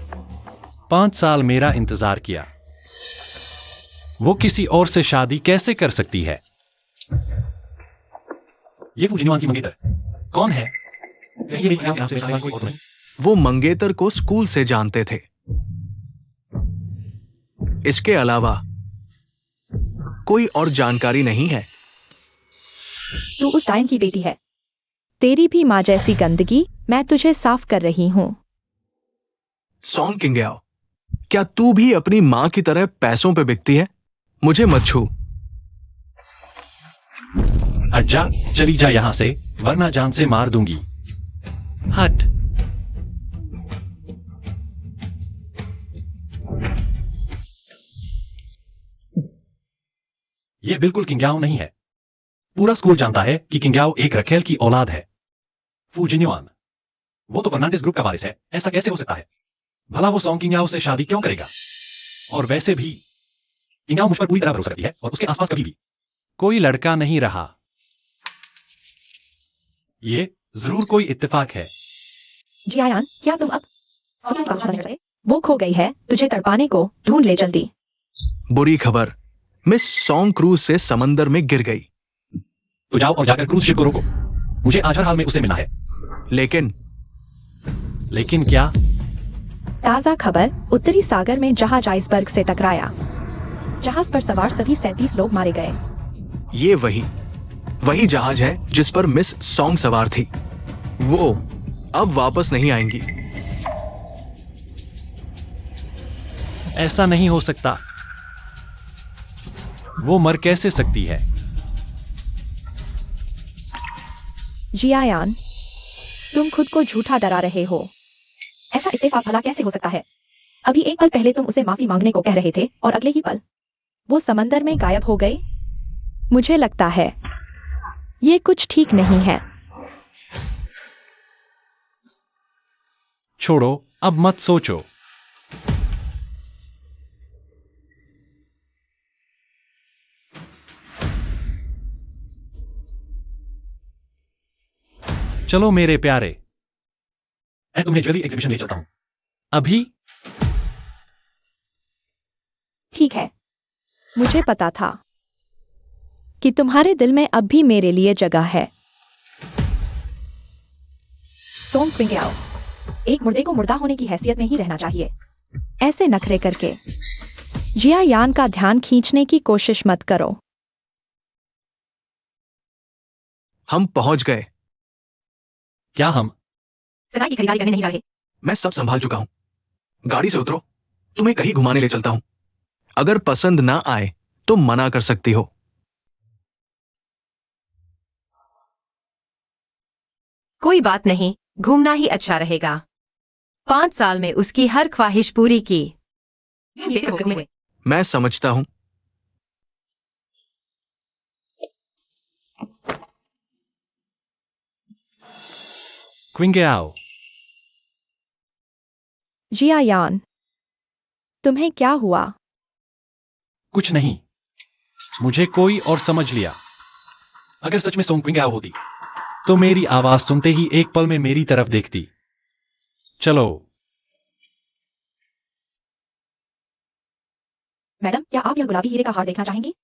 5 साल मेरा इंतजार किया। वो किसी और से शादी कैसे कर सकती है? ये फू जिनवान की मंगेतर कौन है? ये मेरी यहाँ से कोई और नहीं। वो मंगेतर को स्कूल से जानते थे। इसके अलावा कोई और जानकारी नहीं है। तू उस टाइम की बेटी है। तेरी भी माँ जैसी गंदगी मैं तुझे साफ कर रही हूँ। सॉन्ग किंग्याओ, क्या तू भी अपनी मां की तरह पैसों पे बिकती है? मुझे मत छू। हट जा, चली जा यहां से, वरना जान से मार दूंगी। हट। ये बिल्कुल किंग्याओ नहीं है। पूरा स्कूल जानता है कि किंग्याओ एक रखेल की औलाद है। फू जिन्युआन, वो तो फर्नांडिस ग्रुप का वारिस है। ऐसा कैसे हो सकता है? भला वो सॉन्ग किंग्याओ से शादी क्यों करेगा? और वैसे भी किंग्याओ मुझ पर पूरी तरह भरोसा करती है और उसके आसपास कभी भी कोई लड़का नहीं रहा। ये जरूर कोई इत्तेफाक है। जियायान, क्या तुम अब सुन पा रहे? वो खो गई है। तुझे तड़पाने को ढूंढ ले जल्दी। बुरी खबर, मिस सॉन्ग क्रूज से समंदर में गिर गई। तो जाओ और जाकर क्रूज शिप को रोको। मुझे आज हर हाल में उससे मिलना है। लेकिन क्या? ताजा खबर, उत्तरी सागर में जहाज आइसबर्ग से टकराया। जहाज पर सवार सभी 37 लोग मारे गए। ये वही जहाज है जिस पर मिस सॉन्ग सवार थी। वो अब वापस नहीं आएंगी। ऐसा नहीं हो सकता। वो मर कैसे सकती है? जियायान, तुम खुद को झूठा डरा रहे हो। ऐसा इत्तेफाक भला कैसे हो सकता है? अभी एक पल पहले तुम उसे माफी मांगने को कह रहे थे और अगले ही पल वो समंदर में गायब हो गई। मुझे लगता है ये कुछ ठीक नहीं है। छोड़ो, अब मत सोचो। चलो मेरे प्यारे, मैं तुम्हें ज्वेलरी एग्जीबिशन ले चलता हूं। अभी? ठीक है, मुझे पता था कि तुम्हारे दिल में अब भी मेरे लिए जगह है। सोंग क्विंग्याओ, एक मुर्दे को मुर्दा होने की हैसियत में ही रहना चाहिए। ऐसे नखरे करके जियायान का ध्यान खींचने की कोशिश मत करो। हम पहुंच गए। क्या हम? सगाई की खरीदारी करने नहीं जा रहे। मैं सब संभाल चुका हूं। गाड़ी से उतरो, तुम्हें कहीं घुमाने ले चलता हूं। अगर पसंद ना आए तो मना कर सकती हो। कोई बात नहीं, घूमना ही अच्छा रहेगा। 5 साल में उसकी हर ख्वाहिश पूरी की। मैं समझता हूं। क्विंग्याओ, जियायान, तुम्हें क्या हुआ? कुछ नहीं। मुझे कोई और समझ लिया। अगर सच में सोंग क्विंग्याओ होती तो मेरी आवाज सुनते ही एक पल में मेरी तरफ देखती। चलो। मैडम, क्या आप यह गुलाबी हीरे का हार देखना चाहेंगी?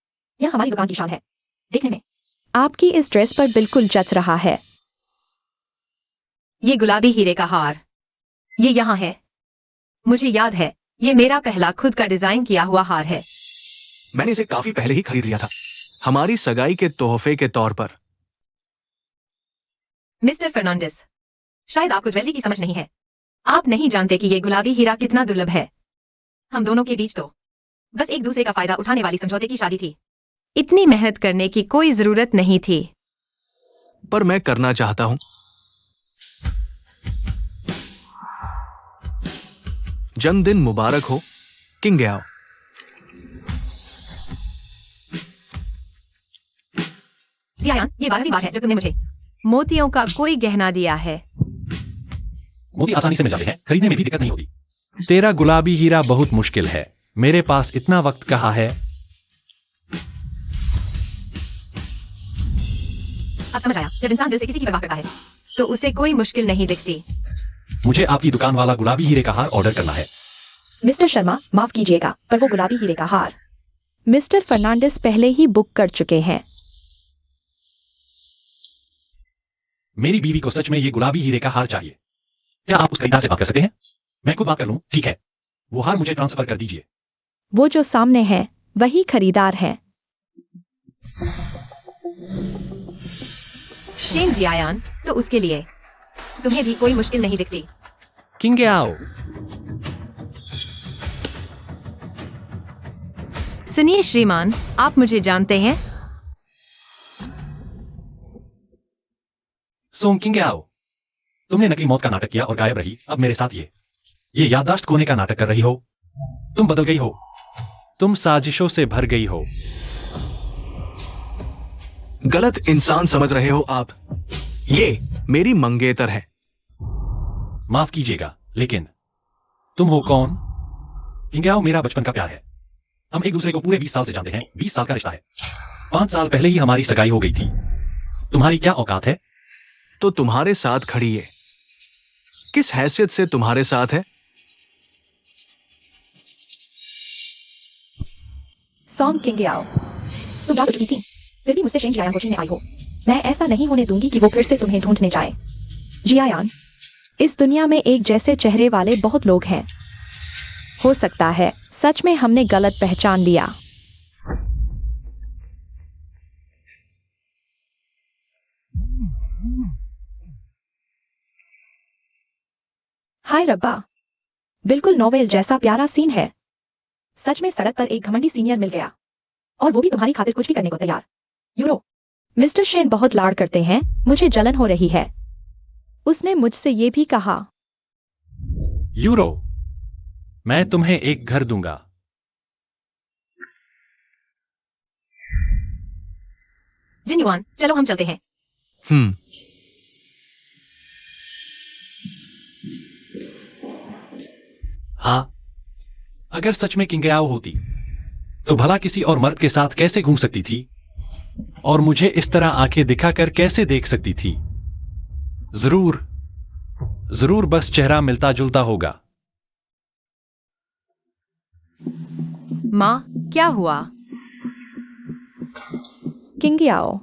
यह हमारी दुकान की शान है। देखने में आपकी इस ड्रेस पर बिल्कुल जच रहा है। ये गुलाबी हीरे का हार, ये यहाँ है। मुझे याद है, ये मेरा पहला खुद का डिजाइन किया हुआ हार है। मैंने इसे काफी पहले ही खरीद लिया था, हमारी सगाई के तोहफे के तौर पर। मिस्टर फर्नांडिस, शायद आपको ज्वेलरी की समझ नहीं है। आप नहीं जानते कि ये गुलाबी हीरा कितना दुर्लभ है। हम दोनों के बीच तो बस एक दूसरे का फायदा उठाने वाली समझौते की शादी थी। इतनी मेहनत करने की कोई जरूरत नहीं थी। पर मैं करना चाहता हूं। जन्मदिन मुबारक हो, किंग्याओ। जियायान, ये 12वीं बार है जब तुमने मुझे मोतियों का कोई गहना दिया है। मोती आसानी से मिल जाते हैं, खरीदने में भी दिक्कत नहीं होती। तेरा गुलाबी हीरा बहुत मुश्किल है, मेरे पास इतना वक्त कहाँ है। अब समझ आया, जब इंसान दिल से किसी की परवाह करता है। तो उसे कोई मुश्किल नहीं दिखती। मुझे आपकी दुकान वाला गुलाबी हीरे का हार ऑर्डर करना है। मिस्टर शर्मा, माफ कीजिएगा, पर वो गुलाबी हीरे का हार मिस्टर फर्नांडिस पहले ही बुक कर चुके हैं। मेरी बीवी को सच में ये गुलाबी हीरे का हार चाहिए। क्या आप उस खरीदार से बात कर सकते हैं? मैं खुद बात कर लूं, ठीक है। वो हार मुझे ट्रांसफर कर दीजिए। वो जो सामने है वही खरीदार है। शेन जियायान, तो उसके लिए तुम्हें भी कोई मुश्किल नहीं दिखती। किंग आओ। सुनिए श्रीमान, आप मुझे जानते हैं? सोंग किंग आओ, तुमने नकली मौत का नाटक किया और गायब रही। अब मेरे साथ ये याददाश्त खोने का नाटक कर रही हो। तुम बदल गई हो, तुम साजिशों से भर गई हो। गलत इंसान समझ रहे हो आप। ये मेरी मंगेतर है। माफ कीजिएगा, लेकिन तुम हो कौन? किंग आओ मेरा बचपन का प्यार है। हम एक दूसरे को पूरे 20 साल से जानते हैं। 20 साल का रिश्ता है। 5 साल पहले ही हमारी सगाई हो गई थी। तुम्हारी क्या औकात है? तो तुम्हारे साथ खड़ी है। किस हैसियत से तुम्हारे साथ है? सॉन्ग किंग आओ, तुम जा चुकी थी, फिर भी मुझसे शेन जियायान को छीनने आई हो। मैं ऐसा नहीं होने दूंगी कि वो फिर से तुम्हें ढूंढने जाए। जियायान, इस दुनिया में एक जैसे चेहरे वाले बहुत लोग हैं। हो सकता है सच में हमने गलत पहचान लिया। हाय रब्बा, बिल्कुल नोवेल जैसा प्यारा सीन है। सच में सड़क पर एक घमंडी सीनियर मिल गया, और वो भी तुम्हारी खातिर कुछ भी करने को तैयार। यूरो, मिस्टर शेन बहुत लाड़ करते हैं, मुझे जलन हो रही है। उसने मुझसे ये भी कहा। यूरो, मैं तुम्हें एक घर दूंगा। जिन्युआन, चलो हम चलते हैं। हाँ, अगर सच में किंग आओ होती तो भला किसी और मर्द के साथ कैसे घूम सकती थी, और मुझे इस तरह आंखें दिखाकर कैसे देख सकती थी? जरूर बस चेहरा मिलता जुलता होगा। माँ, क्या हुआ? किंग आओ,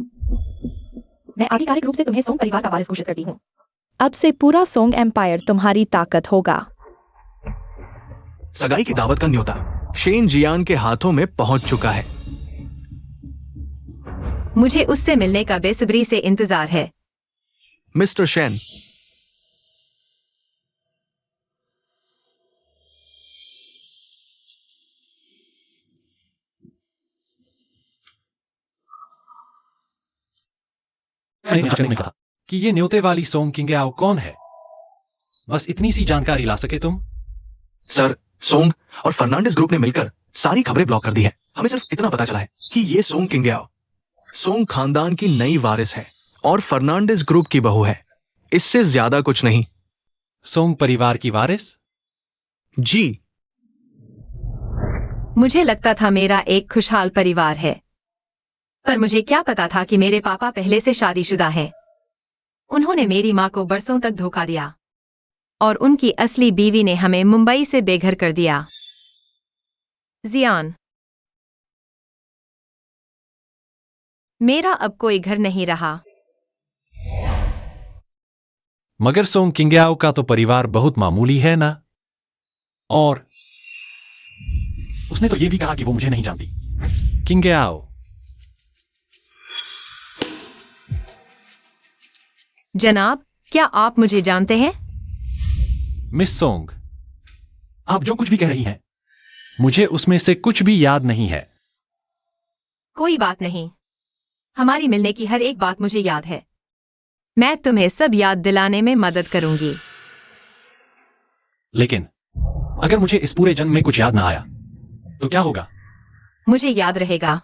मैं आधिकारिक रूप से तुम्हें सोंग परिवार का वारिस घोषित करती हूँ। अब से पूरा सोंग एम्पायर तुम्हारी ताकत होगा। सगाई की दावत का न्योता शेन जियान के हाथों में पहुंच चुका है। मुझे उससे मिलने का बेसब्री से इंतजार है। मिस्टर शेन, मैंने आश्चर्य में कहा कि ये न्योते वाली सोंग किंग आओ कौन है। बस इतनी सी जानकारी ला सके तुम? सर, सोंग और फर्नांडिस ग्रुप ने मिलकर सारी खबरें ब्लॉक कर दी है। हमें सिर्फ इतना पता चला है कि ये सोंग किंग आओ सोंग खानदान की नई वारिस है और फर्नांडिस ग्रुप की बहू है। इससे ज्यादा कुछ नहीं। सोंग परिवार की वारिस? जी। मुझे लगता था मेरा एक खुशहाल परिवार है, पर मुझे क्या पता था कि मेरे पापा पहले से शादीशुदा हैं। उन्होंने मेरी माँ को बरसों तक धोखा दिया, और उनकी असली बीवी ने हमें मुंबई से बेघर कर दिया। जियान, मेरा अब कोई घर नहीं रहा। मगर सोंग किंग आओ का तो परिवार बहुत मामूली है ना? और उसने तो ये भी कहा कि वो मुझे नहीं जानती। किंग आओ, जनाब, क्या आप मुझे जानते हैं? मिस सोंग, आप जो कुछ भी कह रही हैं, मुझे उसमें से कुछ भी याद नहीं है। कोई बात नहीं, हमारी मिलने की हर एक बात मुझे याद है। मैं तुम्हें सब याद दिलाने में मदद करूंगी। लेकिन अगर मुझे इस पूरे जन्म में कुछ याद ना आया तो क्या होगा? मुझे याद रहेगा,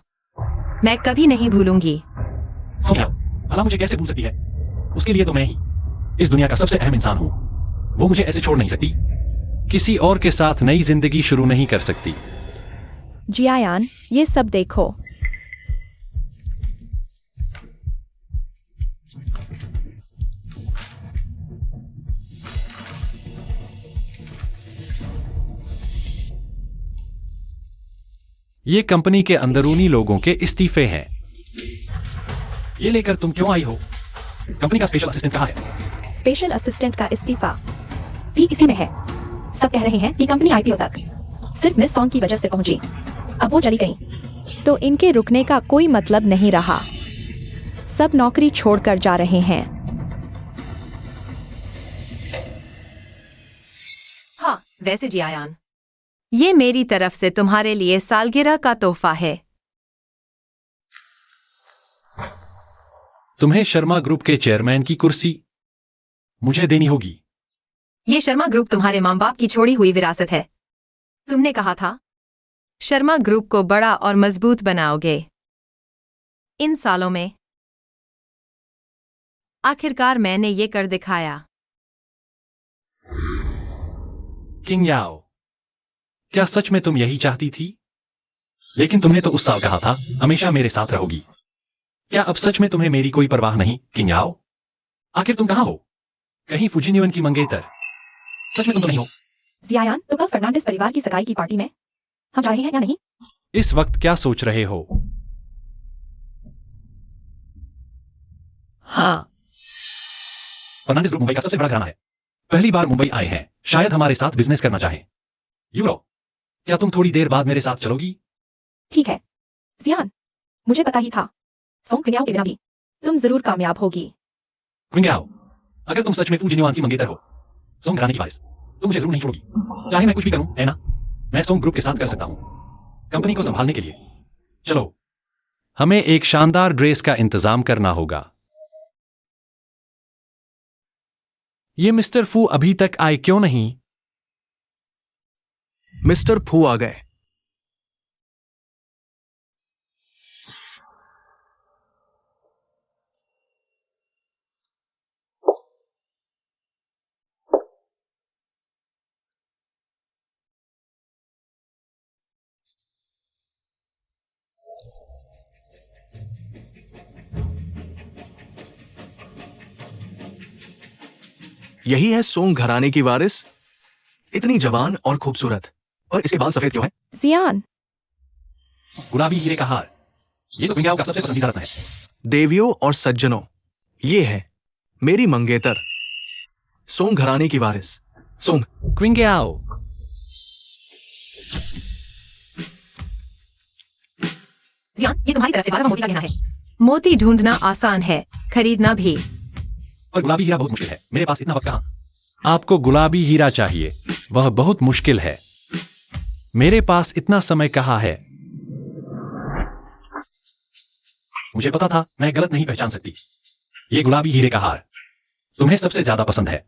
मैं कभी नहीं भूलूंगी। सोनिया भला मुझे कैसे भूल सकती है? उसके लिए तो मैं ही इस दुनिया का सबसे अहम इंसान हूं। वो मुझे ऐसे छोड़ नहीं सकती, किसी और के साथ नई जिंदगी शुरू नहीं कर सकती। जियायान, ये सब देखो। ये कंपनी के अंदरूनी लोगों के इस्तीफे हैं। ये लेकर तुम क्यों आई हो? कंपनी का स्पेशल असिस्टेंट कहाँ है? स्पेशल असिस्टेंट का इस्तीफा भी इसी में है। सब कह रहे हैं कि कंपनी आईपीओ तक सिर्फ मिस सॉन्ग की वजह से पहुंची। अब वो चली गई तो इनके रुकने का कोई मतलब नहीं रहा। सब नौकरी छोड़कर जा रहे हैं। हाँ, वैसे जियायान, ये मेरी तरफ से तुम्हारे लिए सालगिरह का तोहफा है। तुम्हें शर्मा ग्रुप के चेयरमैन की कुर्सी मुझे देनी होगी। ये शर्मा ग्रुप तुम्हारे माँ बाप की छोड़ी हुई विरासत है। तुमने कहा था शर्मा ग्रुप को बड़ा और मजबूत बनाओगे। इन सालों में आखिरकार मैंने ये कर दिखाया। किंग याओ, क्या सच में तुम यही चाहती थी? लेकिन तुमने तो उस साल कहा था हमेशा मेरे साथ रहोगी। क्या अब सच में तुम्हें मेरी कोई परवाह नहीं, किंग याओ? आखिर तुम कहाँ हो? कहीं फुजिन्युअन की मंगेतर? सच में तुम तो नहीं हो? जियायान, तो कल फर्नांडिस परिवार की सगाई की पार्टी में हम जा रहे हैं या नहीं? इस वक्त क्या सोच रहे हो? हाँ। फर्नांडिस ग्रुप मुंबई का सबसे बड़ा घराना है। पहली बार मुंबई आए हैं, शायद हमारे साथ बिजनेस करना चाहें। यूरो, क्या तुम थोड़ी देर बाद मेरे साथ चलोगी? ठीक है जियान, मुझे पता ही था सोंग क्विंग्याओ के बिना भी तुम जरूर कामयाब होगी। क्विंग्याओ, अगर तुम सच में फुजिन्युअन की मंगेतर हो, सोंग घराने की वारिस, तो मुझे जरूर नहीं छोड़ोगी। चाहे मैं कुछ भी करूं, है ना? मैं सोंग ग्रुप के साथ कर सकता हूं, कंपनी को संभालने के लिए। चलो, हमें एक शानदार ड्रेस का इंतजाम करना होगा। ये मिस्टर फू अभी तक आए क्यों नहीं? मिस्टर फू आ गए। यही है सोंग घराने की वारिस। इतनी जवान और खूबसूरत, और इसके बाल सफेद क्यों हैं? जियान, गुलाबी हीरे का हार, ये तो क्विंग्याओ का सबसे पसंदीदा रत्न है। देवियों और सज्जनों, ये है मेरी मंगेतर, सोंग घराने की वारिस, सोंग। क्विंग्याओ, जियान, ये तुम्हारी तरफ से 12वां मोती का गहना है। मोती ढूंढना आसान है, खरीदना भी। और गुलाबी हीरा बहुत मुश्किल है। मेरे पास इतना वक्त कहाँ? आपको गुलाबी हीरा चाहिए, वह बहुत मुश्किल है। मेरे पास इतना समय कहाँ है? मुझे पता था मैं गलत नहीं पहचान सकती। ये गुलाबी हीरे का हार तुम्हें सबसे ज्यादा पसंद है।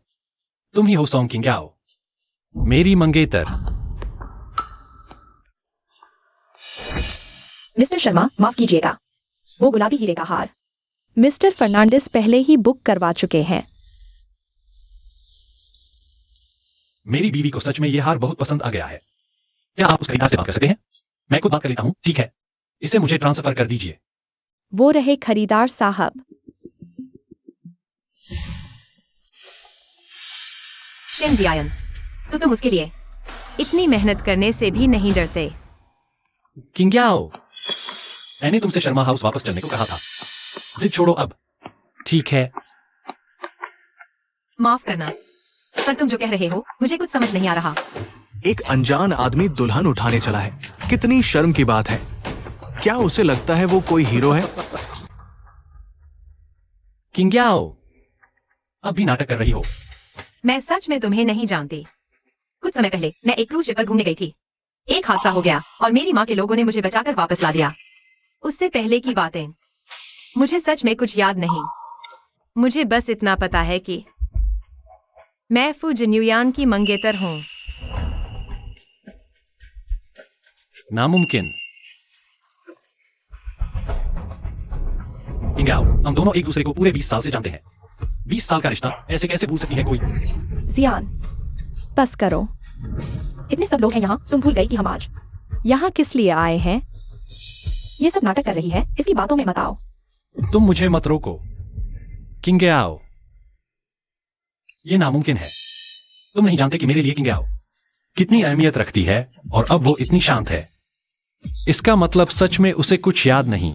तुम ही हो सोंग क्विंग्याओ, मेरी मंगेतर। मिस्टर शर्मा, माफ कीजिएगा, वो गुलाबी हीरे का हार मिस्टर फर्नांडिस पहले ही बुक करवा चुके हैं। मेरी बीवी को सच में यह हार बहुत पसंद आ गया है। क्या आप उस खरीदार से बात कर सकते हैं? मैं खुद बात कर लेता हूँ, ठीक है? इसे मुझे ट्रांसफर कर दीजिए। वो रहे खरीदार साहब। शिन जियायन, तो तुम उसके लिए इतनी मेहनत करने से भी नहीं डरते। क्विंग्याओ, मैंने तुमसे शर्मा हाउस वापस चलने को कहा था। जिद छोड़ो अब। ठीक है। माफ करना, पर तुम जो कह रहे हो मुझे कुछ समझ नहीं आ रहा। एक अनजान आदमी दुल्हन उठाने चला है, कितनी शर्म की बात है। क्या उसे लगता है वो कोई हीरो है? क्विंग्याओ, अब भी नाटक कर रही हो। मैं सच में तुम्हें नहीं जानती। कुछ समय पहले मैं एक क्रूज शिप पर घूमने गई थी। एक हादसा हो गया और मेरी माँ के लोगों ने मुझे बचाकर वापस ला दिया। उससे पहले की बातें मुझे सच में कुछ याद नहीं। मुझे बस इतना पता है कि मैं फुजिन्युअन की मंगेतर हूं। नामुमकिन। किंग्याओ, हम दोनों एक दूसरे को पूरे 20 साल से जानते हैं। 20 साल का रिश्ता ऐसे कैसे भूल सकती है कोई? जियान, बस करो। इतने सब लोग हैं यहाँ, तुम भूल गई कि हम आज यहाँ किस लिए आए हैं? ये सब नाटक कर रही है, इसकी बातों में मत आओ। तुम मुझे मत रोको किंग्याओ, ये नामुमकिन है। तुम नहीं जानते कि मेरे लिए किंग्याओ कितनी अहमियत रखती है, और अब वो इतनी शांत है। इसका मतलब सच में उसे कुछ याद नहीं।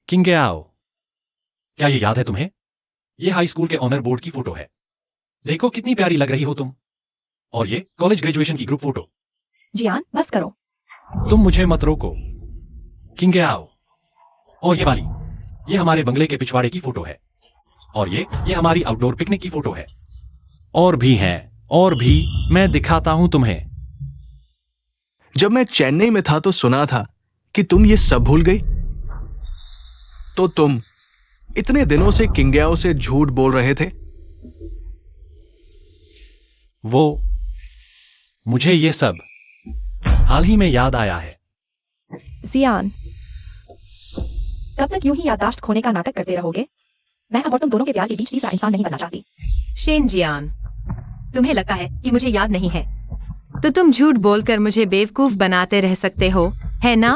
किंग्याओ, क्या ये याद है तुम्हें? ये हाई स्कूल के ऑनर बोर्ड की फोटो है। देखो कितनी प्यारी लग रही हो तुम। और ये कॉलेज ग्रेजुएशन की ग्रुप फोटो। जियान, बस करो। तुम मुझे मत रोको किंग्याओ। और ये वाली, ये हमारे बंगले के पिछवाड़े की फोटो है। और ये हमारी आउटडोर पिकनिक की फोटो है। और भी हैं, और भी, मैं दिखाता हूं तुम्हें। जब मैं चेन्नई में था तो सुना था कि तुम ये सब भूल गई। तो तुम इतने दिनों से किंग्याओ से झूठ बोल रहे थे? वो, मुझे ये सब हाल ही में याद आया है। जियान, कब तक यूं ही याददाश्त खोने का नाटक करते रहोगे? मैं अब और तुम दोनों के प्यार के बीच तीसरा इंसान नहीं बनना चाहती। शेन जियान, तुम्हें लगता है कि मुझे याद नहीं है, तो तुम झूठ बोलकर मुझे बेवकूफ बनाते रह सकते हो, है ना?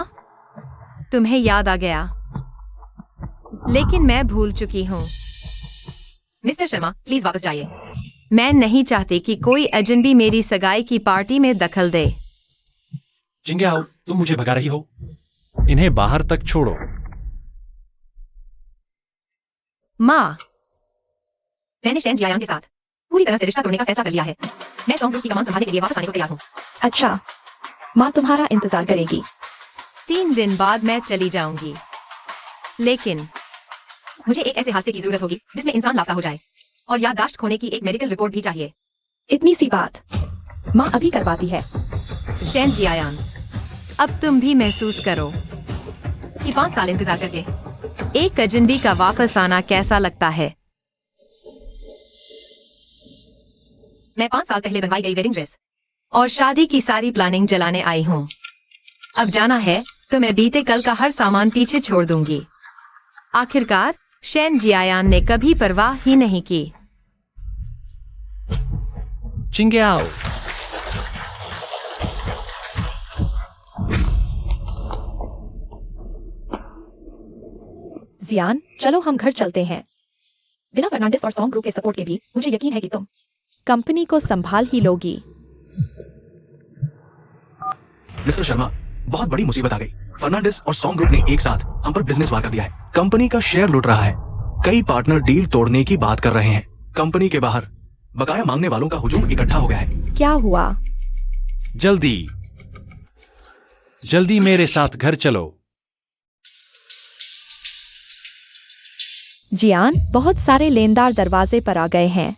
तुम्हें याद आ गया, लेकिन मैं भूल चुकी हूँ। मिस्टर शर्मा, प्लीज वापस जाइए। मैं नहीं चाहती कि कोई अजनबी मेरी सगाई की पार्टी में दखल दे। चिंग्याओ, तुम मुझे भगा रही हो। इन्हें बाहर तक छोड़ो। माँ, मैंने शेन जियायान के साथ पूरी तरह से रिश्ता तोड़ने का फैसला कर लिया है। मैं सॉन्ग ग्रुप की कमान संभालने के लिए वापस आने को तैयार हूँ। अच्छा, माँ तुम्हारा इंतजार करेगी। 3 दिन बाद मैं चली जाऊंगी, लेकिन मुझे एक ऐसे हादसे की जरूरत होगी जिसमें इंसान लापता हो जाए, और याददाश्त खोने की एक मेडिकल रिपोर्ट भी चाहिए। इतनी सी बात माँ अभी करवाती है। शेन जियायान, अब तुम भी महसूस करो कि 5 साल इंतजार करके एक अजनबी का वापस आना कैसा लगता है। मैं 5 साल पहले बनवाई गई वेडिंग ड्रेस और शादी की सारी प्लानिंग जलाने आई हूँ। अब जाना है तो मैं बीते कल का हर सामान पीछे छोड़ दूंगी। आखिरकार शेन जियायान ने कभी परवाह ही नहीं की। चिंग्याओ, जियान, चलो हम घर चलते हैं। बिना फर्नांडिस और सॉन्ग ग्रुप के सपोर्ट के भी मुझे यकीन है कि तुम कंपनी को संभाल ही लोगी। मिस्टर शर्मा, बहुत बड़ी मुसीबत आ गई। फर्नांडिस और सॉन्ग ग्रुप ने एक साथ हम पर बिजनेस वार कर दिया है। कंपनी का शेयर लूट रहा है। कई पार्टनर डील तोड़ने की बात कर रहे हैं। कंपनी के बाहर बकाया मांगने वालों का हुजूम इकट्ठा हो गया है। क्या हुआ? जल्दी जल्दी मेरे साथ घर चलो। जियान, बहुत सारे लेनदार दरवाजे पर आ गए हैं।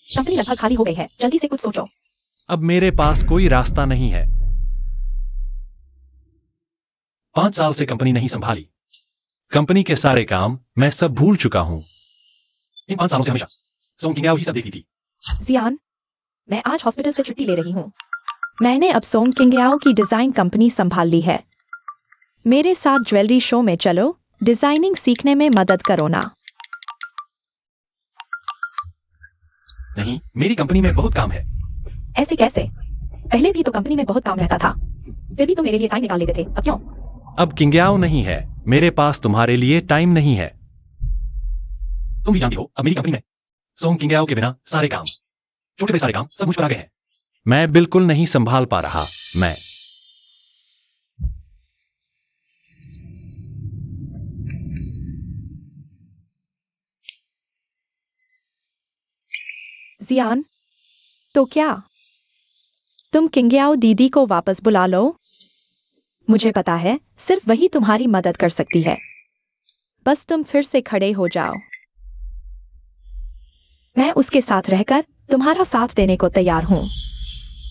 कंपनी लगभग खाली हो गई है, जल्दी से कुछ सोचो। अब मेरे पास कोई रास्ता नहीं है। 5 साल से कंपनी नहीं संभाली। कंपनी के सारे काम मैं सब भूल चुका हूं। इन 5 सालों से हमेशा सोंग किंग्याओ ही सब देखती थी। जियान, मैं आज हॉस्पिटल से छुट्टी ले रही हूँ। मैंने अब सोंग किंग्याओ की डिजाइन कंपनी संभाल ली है। मेरे साथ ज्वेलरी शो में चलो, डिजाइनिंग सीखने में मदद करो ना। नहीं, मेरी कंपनी में बहुत काम है। ऐसे कैसे? पहले भी तो कंपनी में बहुत काम रहता था, फिर भी तो मेरे लिए टाइम निकाल लेते थे, अब क्यों? अब किंग्याओ नहीं है, मेरे पास तुम्हारे लिए टाइम नहीं है। तुम भी जानती हो, अब मेरी कंपनी में सोंग किंग्याओ के बिना सारे काम, छोटे बड़े सारे काम सब मुझ पर आ गए हैं। मैं बिल्कुल नहीं संभाल पा रहा। मैं जियान, तो क्या तुम किंग्याओ दीदी को वापस बुला लो? मुझे पता है सिर्फ वही तुम्हारी मदद कर सकती है। बस तुम फिर से खड़े हो जाओ। मैं उसके साथ रहकर तुम्हारा साथ देने को तैयार हूं।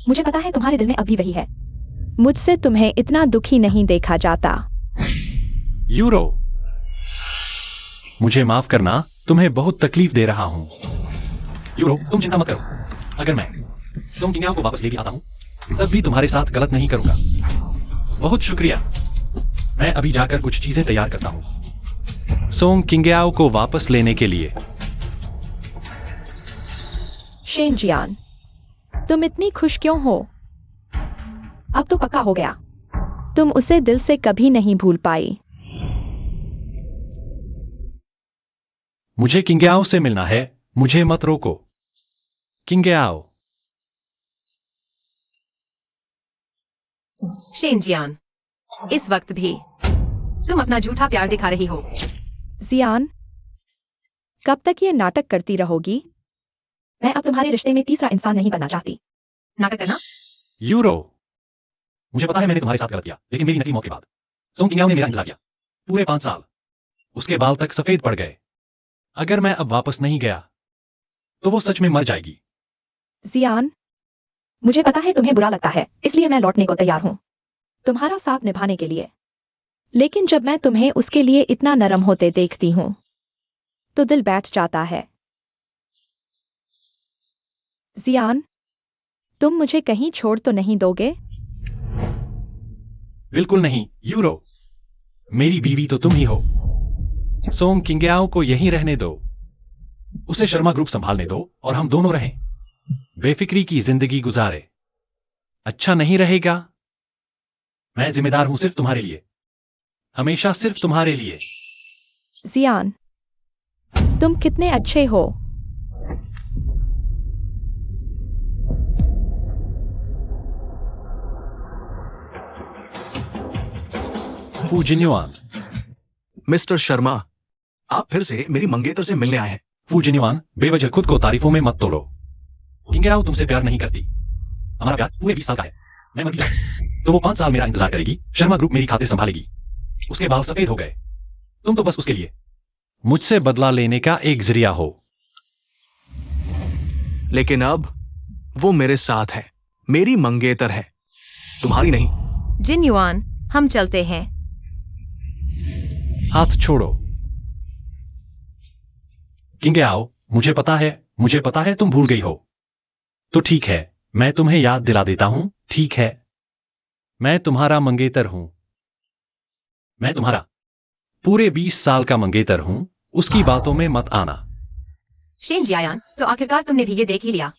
मुझे पता है तुम्हारे दिल में अभी वही है। मुझसे तुम्हें इतना दुखी नहीं देखा जाता। यूरो, मुझे माफ करना, तुम्हें बहुत तकलीफ दे रहा हूं। यूरो, तुम चिंता मत करो। अगर मैं सोंग किंग्याओ को वापस ले भी आता हूं, तब भी तुम्हारे साथ गलत नहीं करूंगा। बहुत शुक्रिया। मैं अभी जाकर कुछ चीजें तैयार करता हूँ सोंग किंगयाओ को वापस लेने के लिए। शेन जियान, तुम इतनी खुश क्यों हो? अब तो पक्का हो गया। तुम उसे दिल से कभी नहीं भूल पाई। मुझे किंगयाओ से मिलना है, मुझे मत रोको। किंगयाओ। शेनजियान, इस वक्त भी तुम अपना झूठा प्यार दिखा रही हो। जियान, कब तक ये नाटक करती रहोगी? मैं अब तुम्हारे रिश्ते में तीसरा इंसान नहीं बनना चाहती। नाटक करना? यूरो, मुझे पता है मैंने तुम्हारे साथ गलत किया, लेकिन मेरी नकली मौत के बाद सोंग किंगयाओ ने मेरा इंतजार किया पूरे 5 साल। उसके बाल तक सफेद पड़ गए। अगर मैं अब वापस नहीं गया तो वो सच में मर जाएगी। जियान, मुझे पता है तुम्हें बुरा लगता है, इसलिए मैं लौटने को तैयार हूं तुम्हारा साथ निभाने के लिए। लेकिन जब मैं तुम्हें उसके लिए इतना नरम होते देखती हूं तो दिल बैठ जाता है। जियान, तुम मुझे कहीं छोड़ तो नहीं दोगे? बिल्कुल नहीं यूरो, मेरी बीवी तो तुम ही हो। सोंग किंगयाओ को यहीं रहने दो, उसे शर्मा ग्रुप संभालने दो और हम दोनों रहें, बेफिक्री की जिंदगी गुजारे। अच्छा नहीं रहेगा? मैं जिम्मेदार हूं सिर्फ तुम्हारे लिए, हमेशा सिर्फ तुम्हारे लिए। जियान, तुम कितने अच्छे हो। फू जिन्युआन। मिस्टर शर्मा, आप फिर से मेरी मंगेतर से मिलने आए हैं। फू जिन्युआन, बेवजह खुद को तारीफों में मत तोड़ो। किंगयाओ तुमसे प्यार नहीं करती। हमारा प्यार पूरे 20 साल का है। मैं मर भी जाऊं तो वो 5 साल मेरा इंतजार करेगी, शर्मा ग्रुप मेरी खातिर संभालेगी। उसके बाल सफेद हो गए, तुम तो बस उसके लिए मुझसे बदला लेने का एक जरिया हो। लेकिन अब वो मेरे साथ है, मेरी मंगेतर है, तुम्हारी नहीं। जिन्युआन, हम चलते हैं। हाथ छोड़ो। किंगयाओ, मुझे पता है तुम भूल गई हो। तो ठीक है, मैं तुम्हें याद दिला देता हूं, ठीक है? मैं तुम्हारा मंगेतर हूं। मैं तुम्हारा पूरे 20 साल का मंगेतर हूं, उसकी बातों में मत आना। शेनजियान, तो आखिरकार तुमने भी ये देख ही लिया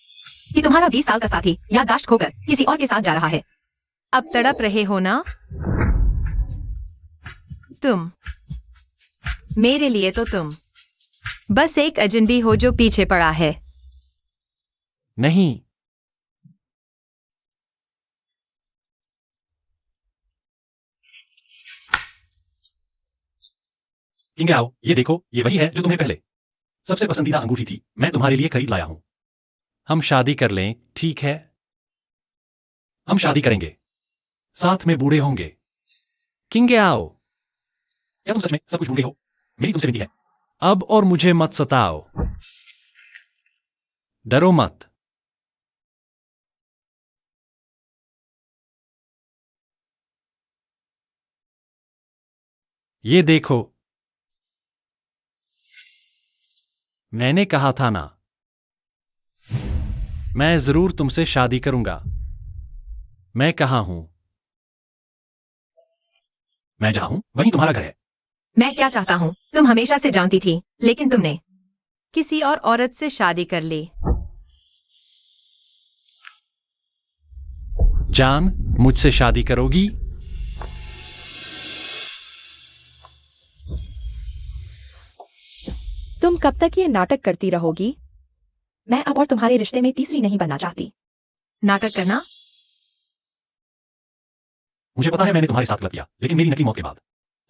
कि तुम्हारा 20 साल का साथी याददाश्त खोकर किसी और के साथ जा रहा है। अब तड़प रहे हो ना तुम? मेरे लिए तो तुम बस एक अजनबी हो जो पीछे पड़ा है। नहीं, किंगयाओ, ये देखो, ये वही है जो तुम्हें पहले सबसे पसंदीदा अंगूठी थी, मैं तुम्हारे लिए खरीद लाया हूं। हम शादी कर लें, ठीक है? हम शादी करेंगे, साथ में बूढ़े होंगे। किंगयाओ, क्या तुम सच में सब कुछ भूल गए हो? मेरी तुमसे विनती है, अब और मुझे मत सताओ। डरो मत। ये देखो, मैंने कहा था ना, मैं जरूर तुमसे शादी करूंगा। मैं कहाँ हूं? मैं जहां हूं वहीं तुम्हारा घर है। मैं क्या चाहता हूँ तुम हमेशा से जानती थी, लेकिन तुमने किसी और औरत से शादी कर ली। जान, मुझसे शादी करोगी? तुम कब तक ये नाटक करती रहोगी? मैं अब और तुम्हारे रिश्ते में तीसरी नहीं बनना चाहती। नाटक करना? मुझे पता है मैंने तुम्हारे साथ गलत किया, लेकिन मेरी नकली मौत के बाद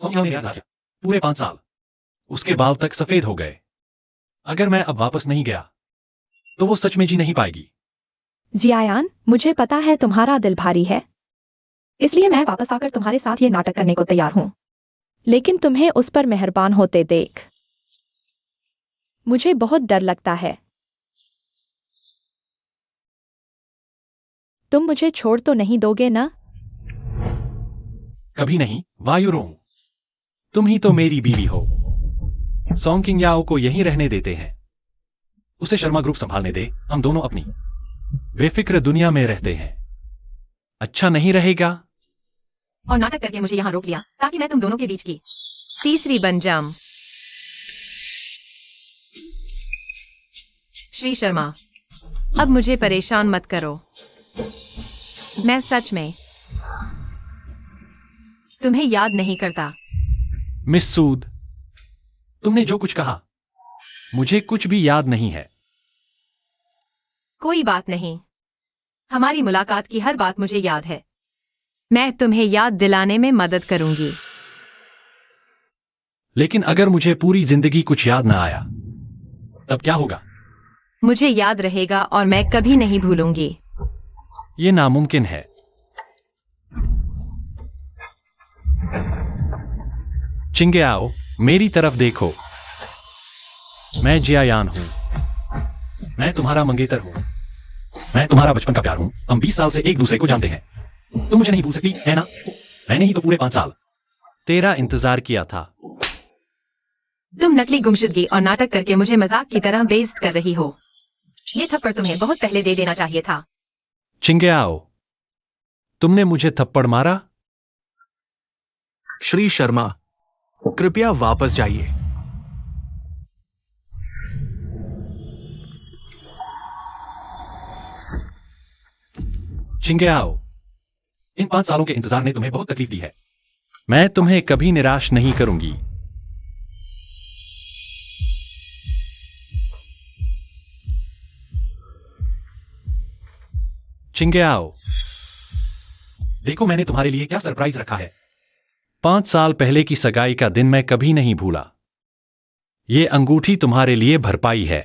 सोनिया ने मेरा इंतजार किया पूरे 5 साल। उसके बाल तक सफेद हो गए। अगर मैं अब वापस नहीं गया तो वो सच में जी नहीं पाएगी। जियायान, मुझे पता है तुम्हारा दिल भारी है, इसलिए मैं वापस आकर तुम्हारे साथ ये नाटक करने को तैयार हूं। लेकिन तुम्हें उस पर मेहरबान होते देख मुझे बहुत डर लगता है। तुम मुझे छोड़ तो नहीं दोगे ना? कभी नहीं, वायुरोंग। तुम ही तो मेरी बीवी हो। सोंग किंगयाओ को यहीं रहने देते हैं, उसे शर्मा ग्रुप संभालने दे, हम दोनों अपनी बेफिक्र दुनिया में रहते हैं। अच्छा नहीं रहेगा? और नाटक करके मुझे यहाँ रोक लिया ताकि मैं तुम दोनों के बीच की तीसरी बन जाऊं। श्री शर्मा, अब मुझे परेशान मत करो। मैं सच में तुम्हें याद नहीं करता। मिस सूद, तुमने जो कुछ कहा मुझे कुछ भी याद नहीं है। कोई बात नहीं, हमारी मुलाकात की हर बात मुझे याद है। मैं तुम्हें याद दिलाने में मदद करूंगी। लेकिन अगर मुझे पूरी जिंदगी कुछ याद ना आया तब क्या होगा? मुझे याद रहेगा और मैं कभी नहीं भूलूंगी। ये नामुमकिन है। चिंगे आओ, मेरी तरफ देखो। मैं जियायान हूं। मैं तुम्हारा मंगेतर हूं। मैं तुम्हारा बचपन का प्यार हूं। हम 20 साल से एक दूसरे को जानते हैं। तुम मुझे नहीं भूल सकती, है ना? मैंने ही तो पूरे 5 साल तेरा इंतजार किया था। तुम नकली गुमशुदगी और नाटक करके मुझे मजाक की तरह बेइज्जत कर रही हो। ये थप्पड़ तुम्हें बहुत पहले दे देना चाहिए था। चिंगे आओ, तुमने मुझे थप्पड़ मारा? श्री शर्मा, कृपया वापस जाइए। चिंगे आओ, इन 5 सालों के इंतजार ने तुम्हें बहुत तकलीफ दी है। मैं तुम्हें कभी निराश नहीं करूंगी। चिंगे आओ, देखो मैंने तुम्हारे लिए क्या सरप्राइज रखा है। 5 साल पहले की सगाई का दिन मैं कभी नहीं भूला। ये अंगूठी तुम्हारे लिए भरपाई है।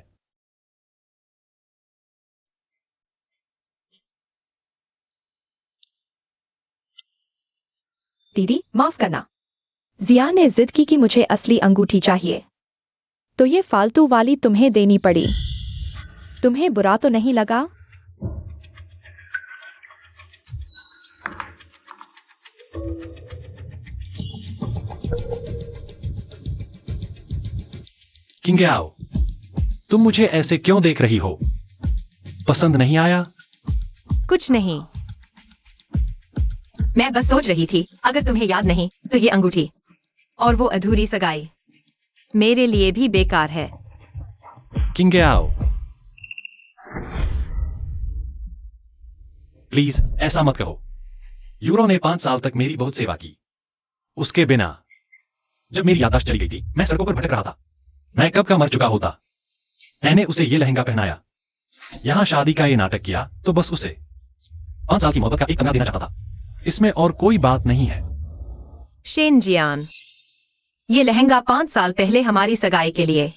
दीदी, माफ करना। जिया ने जिद की कि मुझे असली अंगूठी चाहिए, तो ये फालतू वाली तुम्हें देनी पड़ी। तुम्हें बुरा तो नहीं लगा? किंगे आओ, तुम मुझे ऐसे क्यों देख रही हो? पसंद नहीं आया? कुछ नहीं। मैं बस सोच रही थी, अगर तुम्हें याद नहीं तो ये अंगूठी और वो अधूरी सगाई मेरे लिए भी बेकार है। किंगे आओ, प्लीज ऐसा मत कहो। यूरो ने 5 साल तक मेरी बहुत सेवा की। उसके बिना जब मेरी याददाश्त चली गई थी, मैं सड़कों पर भटक रहा था। मैं कब का मर चुका होता। मैंने उसे ये लहंगा पहनाया, यहां शादी का ये नाटक किया, तो बस उसे 5 साल की मोहब्बत का एक तमगा देना चाहता था। इसमें और कोई बात नहीं है। शेन जियान, ये लहंगा 5 साल पहले हमारी सगाई के लिए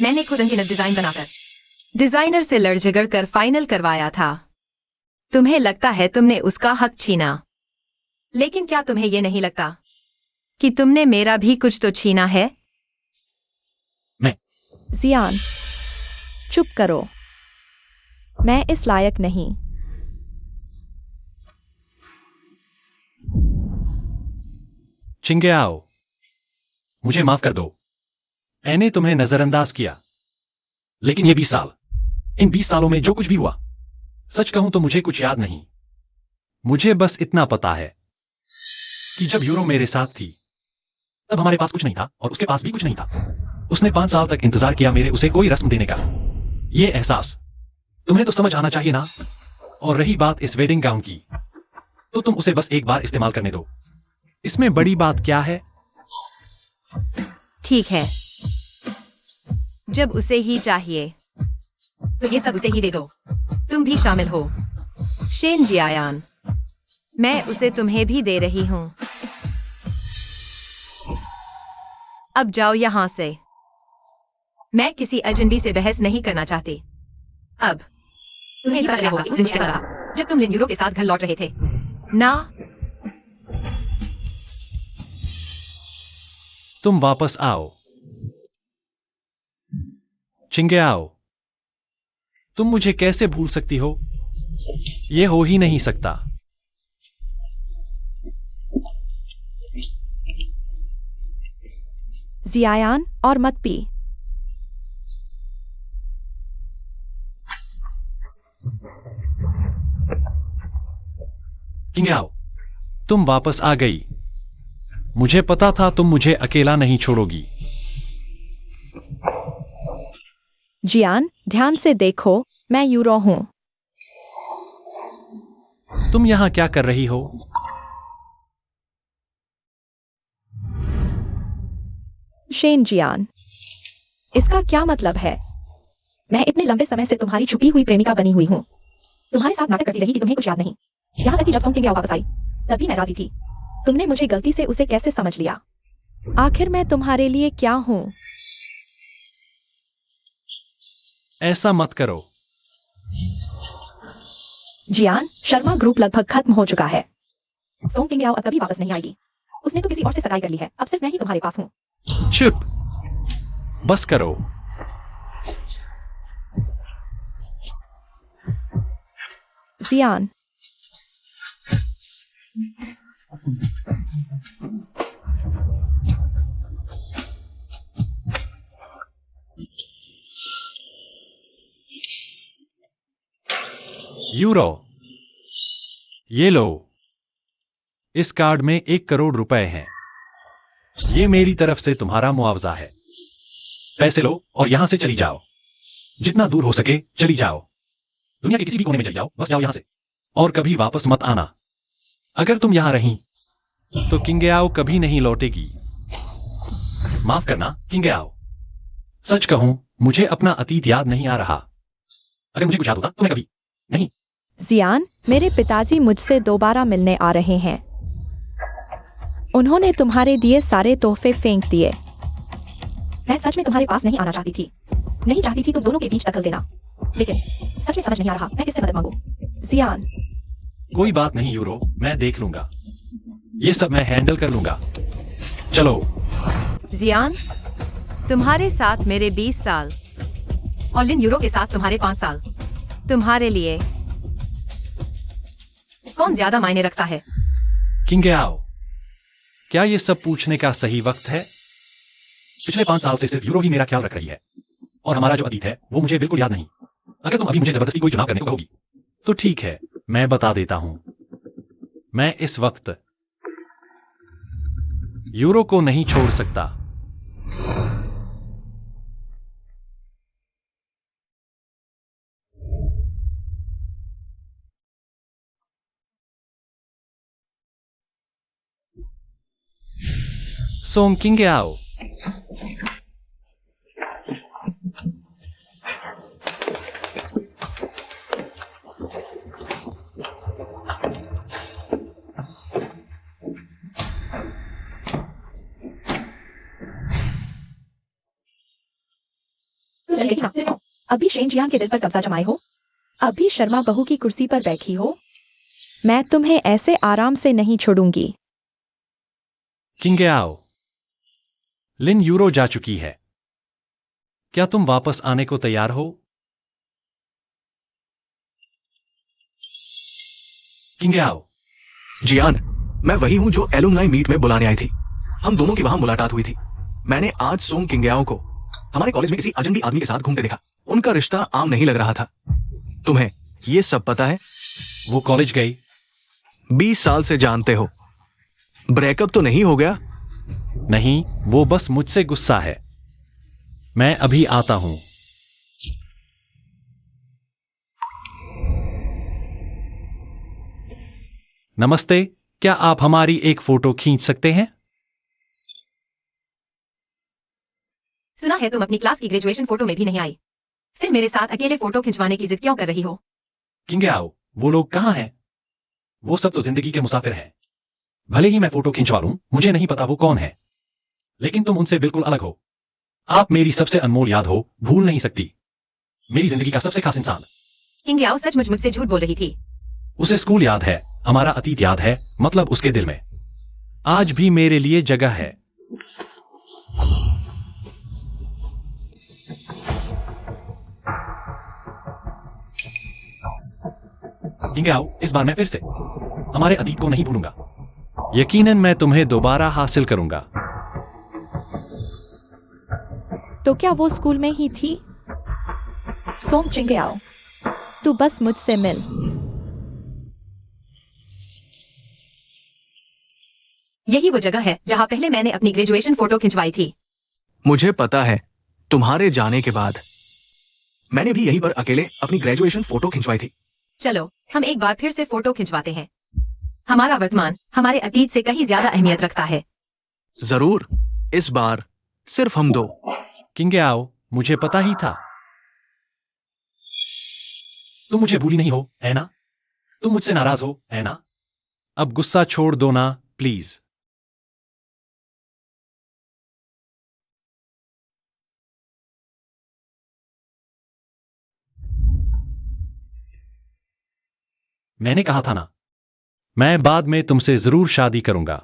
मैंने खुद अनगिनत डिजाइन बनाकर डिजाइनर से लड़ झगड़ कर फाइनल करवाया था। तुम्हें लगता है तुमने उसका हक छीना, लेकिन क्या तुम्हें ये नहीं लगता कि तुमने मेरा भी कुछ तो छीना है? जियान, चुप करो। मैं इस लायक नहीं। चिंगे आओ, मुझे माफ कर दो। मैंने तुम्हें नजरअंदाज किया, लेकिन ये 20 साल, इन 20 सालों में जो कुछ भी हुआ, सच कहूं तो मुझे कुछ याद नहीं। मुझे बस इतना पता है कि जब यूरो मेरे साथ थी तब हमारे पास कुछ नहीं था और उसके पास भी कुछ नहीं था। उसने 5 साल तक इंतजार किया मेरे उसे कोई रस्म देने का। ये एहसास तुम्हें तो समझ आना चाहिए ना। और रही बात इस वेडिंग गाउन की, तो तुम उसे बस एक बार इस्तेमाल करने दो। इसमें बड़ी बात क्या है? ठीक है, जब उसे ही चाहिए तो ये सब उसे ही दे दो। तुम भी शामिल हो। शेन जियायान, मैं उसे तुम्हें भी दे रही हूं। अब जाओ यहां से। मैं किसी अजनबी से बहस नहीं करना चाहती। अब तुम्हें पता होगा कि उस दिन कैसा लगा जब तुम लिन यूरो के साथ घर लौट रहे थे ना? तुम वापस आओ। चिंगे आओ, तुम मुझे कैसे भूल सकती हो? यह हो ही नहीं सकता। जियायान, और मत पी। किंगे आओ, तुम वापस आ गई। मुझे पता था तुम मुझे अकेला नहीं छोड़ोगी। जियान, ध्यान से देखो, मैं यूरो हूँ। तुम यहां क्या कर रही हो? शेन जियान, इसका क्या मतलब है? मैं इतने लंबे समय से तुम्हारी छुपी हुई प्रेमिका बनी हुई हूँ। तुम्हारे साथ नाटक करती रही कि तुम्हें कुछ याद नहीं। यहाँ तक कि जब सोंग किंगयाओ वापस आई, तभी मैं राजी थी। तुमने मुझे गलती से उसे कैसे समझ लिया? आखिर मैं तुम्हारे लिए क्या हूँ? ऐसा मत करो। जियान, शर्मा ग्रुप लगभग खत्म हो चुका है। सोंग किंगयाओ अब कभी वापस नहीं आएगी। उसने तो किसी और से सगाई कर ली है। अब सिर्फ मैं ही तुम्हारे पास हूँ। चुप, बस करो। जियान, यूरो, ये लो। इस कार्ड में 1 करोड़ रुपए हैं। ये मेरी तरफ से तुम्हारा मुआवजा है। पैसे लो और यहां से चली जाओ। जितना दूर हो सके चली जाओ। दुनिया के किसी भी कोने में चली जाओ, बस जाओ यहां से। और कभी वापस मत आना। अगर तुम यहां रही तो किंगयाओ कभी नहीं लौटेगी। माफ करना किंगयाओ। सच कहूं, मुझे अपना अतीत याद नहीं आ रहा। अगर मुझे कुछ याद होता तो मैं कभी नहीं। जियान, मेरे पिताजी मुझसे दोबारा मिलने आ रहे हैं। उन्होंने तुम्हारे दिए सारे तोहफे फेंक दिए। मैं सच में तुम्हारे पास नहीं आना चाहती थी। नहीं चाहती थी तुम दोनों के बीच दखल देना। लेकिन सच में समझ नहीं आ रहा मैं किससे मदद मांगू। जियान, कोई बात नहीं यूरो, मैं देख लूंगा। ये सब मैं हैंडल कर लूंगा। चलो। जियान, तुम्हारे साथ मेरे 20 साल और लिन यूरो के साथ तुम्हारे 5 साल। तुम्हारे लिए कौन ज्यादा मायने रखता है? किंगयाओ, क्या ये सब पूछने का सही वक्त है? पिछले 5 साल से सिर्फ यूरो ही मेरा ख्याल रख रही है। और हमारा जो अतीत है वो मुझे बिल्कुल याद नहीं। अगर तुम अभी मुझे जबरदस्ती कोई चुनाव करने को कहोगी तो ठीक है, मैं बता देता हूं। मैं इस वक्त यूरो को नहीं छोड़ सकता। सोंग किंगयाओ, लेकिन अब भी शेन जियान के दिल पर कब्जा जमाए हो। अब भी शर्मा बहू की कुर्सी पर बैठी हो। मैं तुम्हें ऐसे आराम से नहीं छोड़ूंगी। किंगयाओ, लिन यूरो जा चुकी है। क्या तुम वापस आने को तैयार हो? किंगयाओ, जियान, मैं वही हूं जो एलुमनाई मीट में बुलाने आई थी। हम दोनों की वहां मुलाकात हुई थी। मैंने आज सोंग किंगयाओ को हमारे कॉलेज में किसी अजनबी आदमी के साथ घूमते देखा। उनका रिश्ता आम नहीं लग रहा था। तुम्हें ये सब पता है? वो कॉलेज गई। 20 साल से जानते हो। ब्रेकअप तो नहीं हो गया? नहीं, वो बस मुझसे गुस्सा है। मैं अभी आता हूं। नमस्ते, क्या आप हमारी एक फोटो खींच सकते हैं? सुना है तुम अपनी क्लास की ग्रेजुएशन फोटो में भी नहीं आई। फिर मेरे साथ अकेले फोटो खिंचवाने की जिद क्यों कर रही हो? किंगयाओ, वो लोग कहां हैं? वो सब तो जिंदगी के मुसाफिर हैं। भले ही मैं फोटो खिंचवा लूं, मुझे नहीं पता वो कौन है। लेकिन तुम उनसे बिल्कुल अलग हो। आप मेरी सबसे अनमोल याद हो, भूल नहीं सकती। मेरी जिंदगी का सबसे खास इंसान। किंगयाओ सचमुच मुझसे झूठ बोल रही थी। उसे स्कूल याद है, हमारा अतीत याद है, मतलब उसके दिल में आज भी मेरे लिए जगह है। किंगयाओ, इस बार मैं फिर से हमारे अतीत को नहीं भूलूंगा। यकीनन मैं तुम्हें दोबारा हासिल करूंगा। तो क्या वो स्कूल में ही थी? सोंग चिंगयाओ, तू बस मुझसे मिल। यही वो जगह है जहाँ पहले मैंने अपनी ग्रेजुएशन फोटो खिंचवाई थी। मुझे पता है, तुम्हारे जाने के बाद मैंने भी यहीं पर अकेले अपनी ग्रेजुएशन फोटो खिंचवाई थी। चलो हम एक बार फिर से फोटो खिंचवाते हैं। हमारा वर्तमान हमारे अतीत से कहीं ज्यादा अहमियत रखता है। जरूर, इस बार सिर्फ हम दो। किंग याओ, मुझे पता ही था। तुम मुझे भूली नहीं हो, है ना? तुम मुझसे नाराज हो, है ना? अब गुस्सा छोड़ दो ना, प्लीज। मैंने कहा था ना, मैं बाद में तुमसे जरूर शादी करूंगा।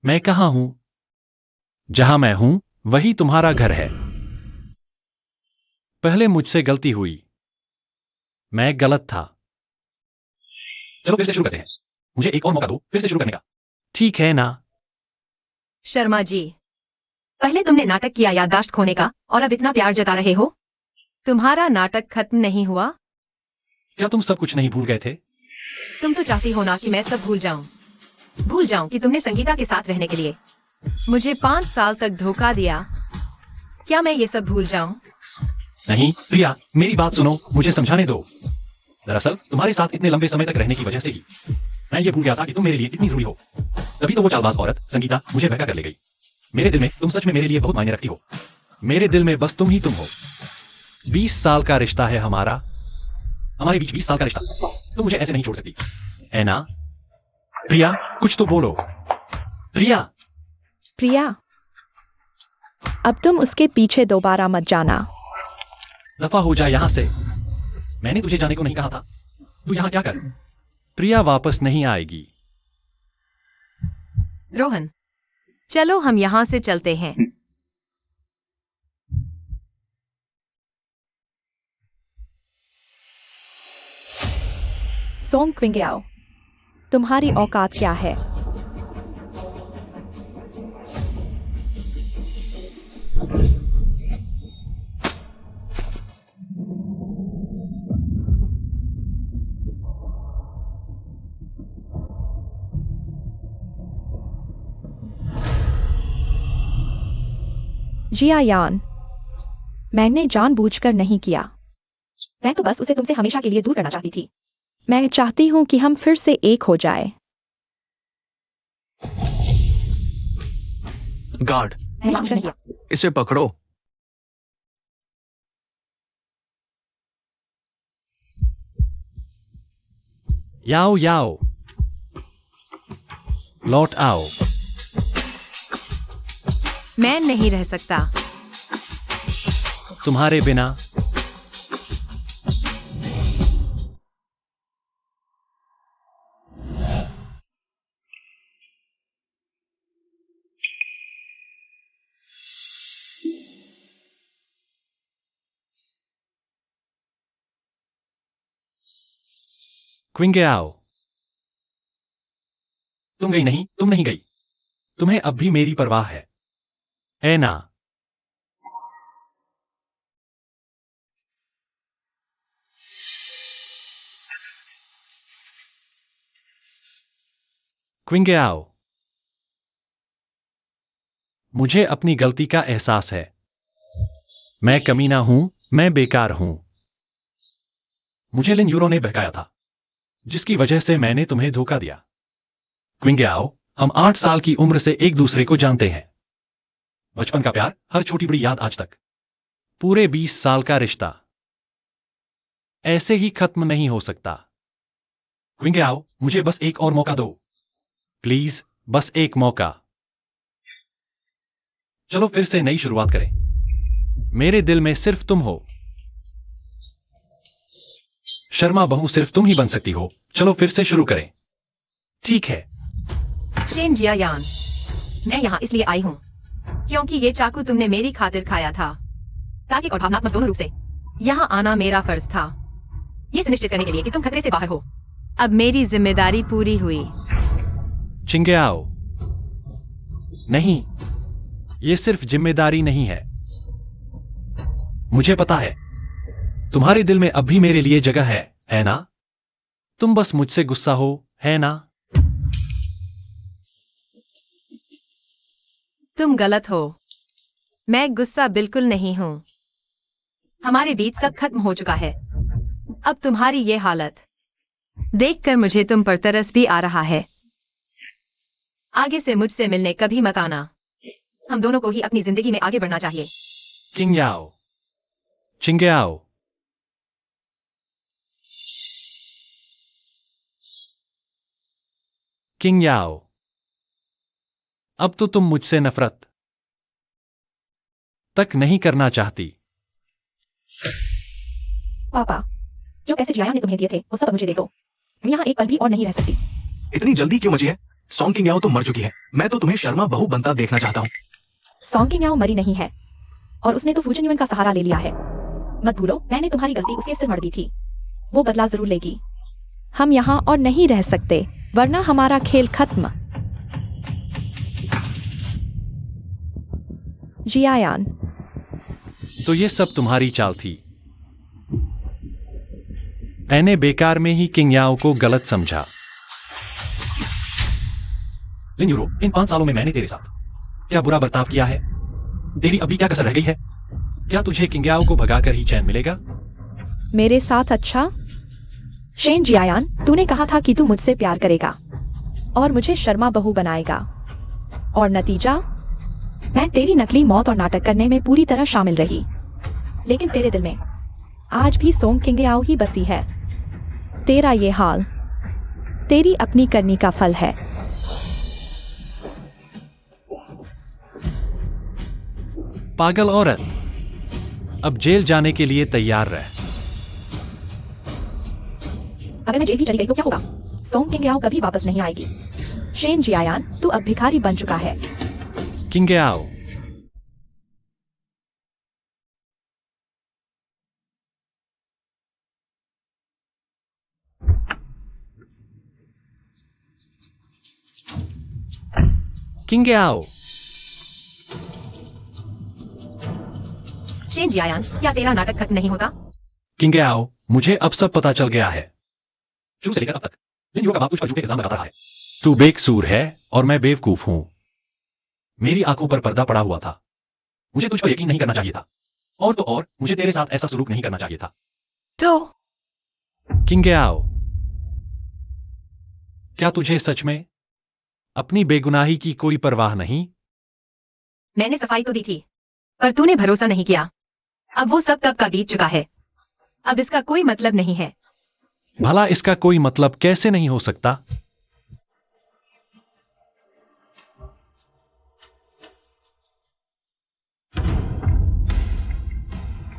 मैं कहाँ हूं? जहां मैं हूं वही तुम्हारा घर है। पहले मुझसे गलती हुई, मैं गलत था। चलो फिर से शुरू करते हैं। मुझे एक और मौका दो फिर से शुरू करने का। ठीक है ना? शर्मा जी, पहले तुमने नाटक किया याददाश्त खोने का और अब इतना प्यार जता रहे हो। तुम्हारा नाटक खत्म नहीं हुआ। क्या तुम सब कुछ नहीं भूल गए थे? तुम तो चाहती हो ना कि मैं सब भूल जाऊं कि तुमने संगीता के साथ रहने के लिए मुझे 5 साल तक धोखा दिया। क्या मैं ये सब भूल जाऊं? नहीं प्रिया, मेरी बात सुनो, मुझे समझाने दो। दरअसल तुम्हारे साथ इतने लंबे समय तक रहने की वजह से ही मैं ये भूल गया था कि तुम मेरे लिए कितनी जरूरी हो। तभी तो वो चालबाज औरत संगीता मुझे बहका कर ले गई। मेरे दिल में तुम सच में मेरे लिए बहुत मायने रखती हो। मेरे दिल में बस तुम ही तुम हो। 20 साल का रिश्ता है हमारे बीच 20 साल का रिश्ता। तुम मुझे ऐसे नहीं छोड़ सकती, है ना? प्रिया, कुछ तो बोलो। प्रिया, प्रिया, अब तुम उसके पीछे दोबारा मत जाना। दफा हो जाए यहां से। मैंने तुझे जाने को नहीं कहा था। तू यहां क्या कर? प्रिया वापस नहीं आएगी। रोहन, चलो हम यहाँ से चलते हैं। सोंग क्विंगयाओ, तुम्हारी औकात क्या है? जियायान, मैंने जानबूझकर नहीं किया। मैं तो बस उसे तुमसे हमेशा के लिए दूर करना चाहती थी। मैं चाहती हूं कि हम फिर से एक हो जाए। गार्ड, मैंने कुछ नहीं किया। इसे पकड़ो। याओ याओ, लौट आओ। मैं नहीं रह सकता। तुम्हारे बिना। क्विंगयाओ, तुम गई नहीं, तुम नहीं गई। तुम्हें अब भी मेरी परवाह है ना? क्विंगयाओ, मुझे अपनी गलती का एहसास है। मैं कमीना हूं, मैं बेकार हूं। मुझे लिन यूरो ने बहकाया था, जिसकी वजह से मैंने तुम्हें धोखा दिया। क्विंगयाओ, हम 8 साल की उम्र से एक दूसरे को जानते हैं। बचपन का प्यार, हर छोटी बड़ी याद आज तक। पूरे 20 साल का रिश्ता ऐसे ही खत्म नहीं हो सकता। क्विंगयाओ, मुझे बस एक और मौका दो। प्लीज, बस एक मौका। चलो फिर से नई शुरुआत करें। मेरे दिल में सिर्फ तुम हो। शर्मा बहू सिर्फ तुम ही बन सकती हो। चलो फिर से शुरू करें। ठीक है। शेन जियायान, मैं यहाँ इसलिए आई हूँ क्योंकि ये चाकू तुमने मेरी खातिर खाया था। सार्किक और भावनात्मक दोनों रूप से यहाँ आना मेरा फर्ज था, ये सुनिश्चित करने के लिए कि तुम खतरे से बाहर हो। अब मेरी जिम्मेदारी पूरी हुई। चिंगयाओ, नहीं, ये सिर्फ जिम्मेदारी नहीं है। मुझे पता है, तुम्हारे दिल में अब भी मेरे लिए जगह है ना? तुम बस मुझसे गुस्सा हो, है ना? तुम गलत हो। मैं गुस्सा बिल्कुल नहीं हूँ। हमारे बीच सब खत्म हो चुका है। अब तुम्हारी ये हालत देखकर मुझे तुम पर तरस भी आ रहा है। आगे से मुझसे मिलने कभी मत आना। हम दोनों को ही अपनी जिंदगी में आगे बढ़ना चाहिए। किंग याओ, चिंगयाओ, किंग याओ, अब तो तुम मुझसे नफरत तक नहीं करना चाहती। पापा, जो पैसे जियाया ने तुम्हें दिए थे वो सब अब मुझे दे दो। मैं यहाँ एक पल भी और नहीं रह सकती। इतनी जल्दी क्यों मची है? सॉन्ग किंग याओ तो मर चुकी है। मैं तो तुम्हें शर्मा बहू बनता देखना चाहता हूँ। सॉन्ग किंग याओ मरी नहीं है और उसने तो फूजन युवन का सहारा ले लिया है। मत भूलो, मैंने तुम्हारी गलती उसके सिर मढ़ दी थी। वो बदला जरूर लेगी। हम यहाँ और नहीं रह सकते वरना हमारा खेल खत्म। जियायान, तो ये सब तुम्हारी चाल थी। मैंने बेकार में ही किंग याओ को गलत समझा। लिन यूरो, इन 5 सालों में मैंने तेरे साथ क्या बुरा बर्ताव किया है? तेरी अभी क्या कसर रह गई है? क्या तुझे किंग याओ को भगाकर ही चैन मिलेगा? मेरे साथ अच्छा? शेन जियायान, तूने कहा था कि तू मुझसे प्यार करेगा और मुझे शर्मा बहू बनाएगा। और नतीजा? मैं तेरी नकली मौत और नाटक करने में पूरी तरह शामिल रही। लेकिन तेरे दिल में आज भी सोंग किंग याओ ही बसी है। तेरा ये हाल तेरी अपनी करनी का फल है। पागल औरत, अब जेल जाने के लिए तैयार रह। अगर मैं जेल भी चली गई तो क्या होगा? सोंग किंग याओ कभी वापस नहीं आएगी। शेन जियायान, तू अब भिखारी बन चुका है। किंग याओ, किंग याओ, शेन जियायान, क्या तेरा नाटक खत्म नहीं होता? किंग याओ, मुझे अब सब पता चल गया है। शुरू से लेकर अब तक लिन यूरो का बाप तुझ पर झूठे इल्जाम लगाता रहा है। तू बेकसूर है और मैं बेवकूफ हूं। मेरी आंखों पर पर्दा पड़ा हुआ था। मुझे तुझ पर यकीन नहीं करना चाहिए था। और तो और मुझे तेरे साथ ऐसा सलूक नहीं करना चाहिए था। तो किंग याओ, क्या तुझे सच में अपनी बेगुनाही की कोई परवाह नहीं? मैंने सफाई तो दी थी, पर तूने भरोसा नहीं किया। अब वो सब कब का बीत चुका है। अब इसका कोई मतलब नहीं है। भला इसका कोई मतलब कैसे नहीं हो सकता?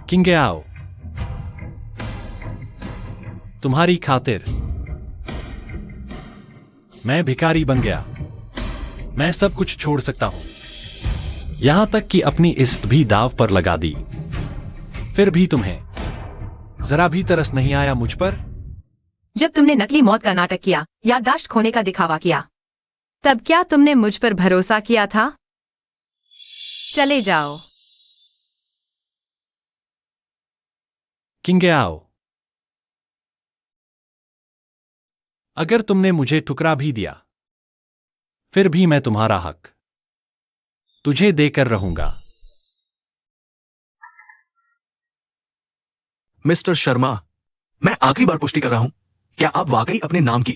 किंग याओ, तुम्हारी खातिर मैं भिखारी बन गया। मैं सब कुछ छोड़ सकता हूं, यहां तक कि अपनी इज्जत भी दांव पर लगा दी। फिर भी तुम्हें जरा भी तरस नहीं आया मुझ पर? जब तुमने नकली मौत का नाटक किया, याददाश्त खोने का दिखावा किया, तब क्या तुमने मुझ पर भरोसा किया था? चले जाओ। किंग याओ, अगर तुमने मुझे ठुकरा भी दिया, फिर भी मैं तुम्हारा हक तुझे देकर रहूंगा। मिस्टर शर्मा, मैं आखिरी बार पुष्टि कर रहा हूं, क्या आप वाकई अपने नाम की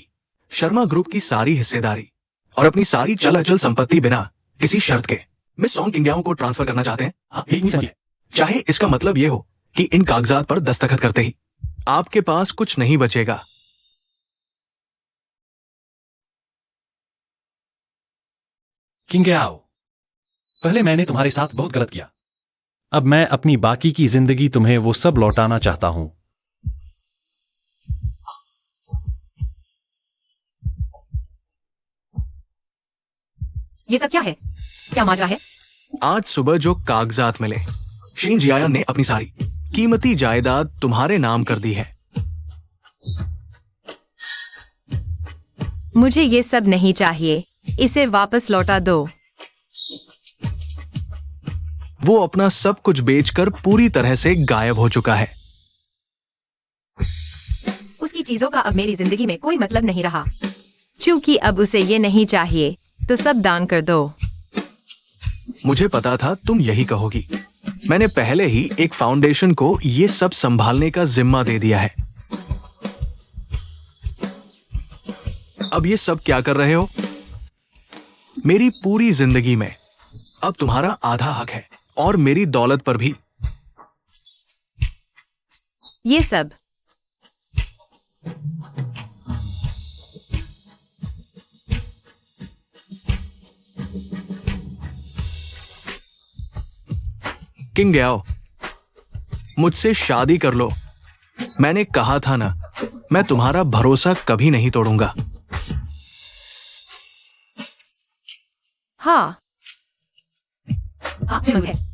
शर्मा ग्रुप की सारी हिस्सेदारी और अपनी सारी चल अचल संपत्ति बिना किसी शर्त के मिस सॉन्ग किंग याओ को ट्रांसफर करना चाहते हैं? आप एक नहीं समझिए। चाहे इसका मतलब यह हो कि इन कागजात पर दस्तखत करते ही आपके पास कुछ नहीं बचेगा। किंग याओ, पहले मैंने तुम्हारे साथ बहुत गलत किया। अब मैं अपनी बाकी की जिंदगी तुम्हें वो सब लौटाना चाहता हूं। ये सब क्या है? क्या माजरा है? आज सुबह जो कागजात मिले, शेन जियायान ने अपनी सारी कीमती जायदाद तुम्हारे नाम कर दी है। मुझे ये सब नहीं चाहिए। इसे वापस लौटा दो। वो अपना सब कुछ बेचकर पूरी तरह से गायब हो चुका है। उसकी चीजों का अब मेरी जिंदगी में कोई मतलब नहीं रहा। चूंकि अब उसे ये नहीं चाहिए, तो सब दान कर दो। मुझे पता था तुम यही कहोगी। मैंने पहले ही एक फाउंडेशन को ये सब संभालने का जिम्मा दे दिया है। अब ये सब क्या कर रहे हो? मेरी पूरी जिंदगी में अब तुम्हारा आधा हक है और मेरी दौलत पर भी। ये सब किंग ग्याओ, मुझसे शादी कर लो। मैंने कहा था ना, मैं तुम्हारा भरोसा कभी नहीं तोड़ूंगा। हाँ आपसे मंजूर है।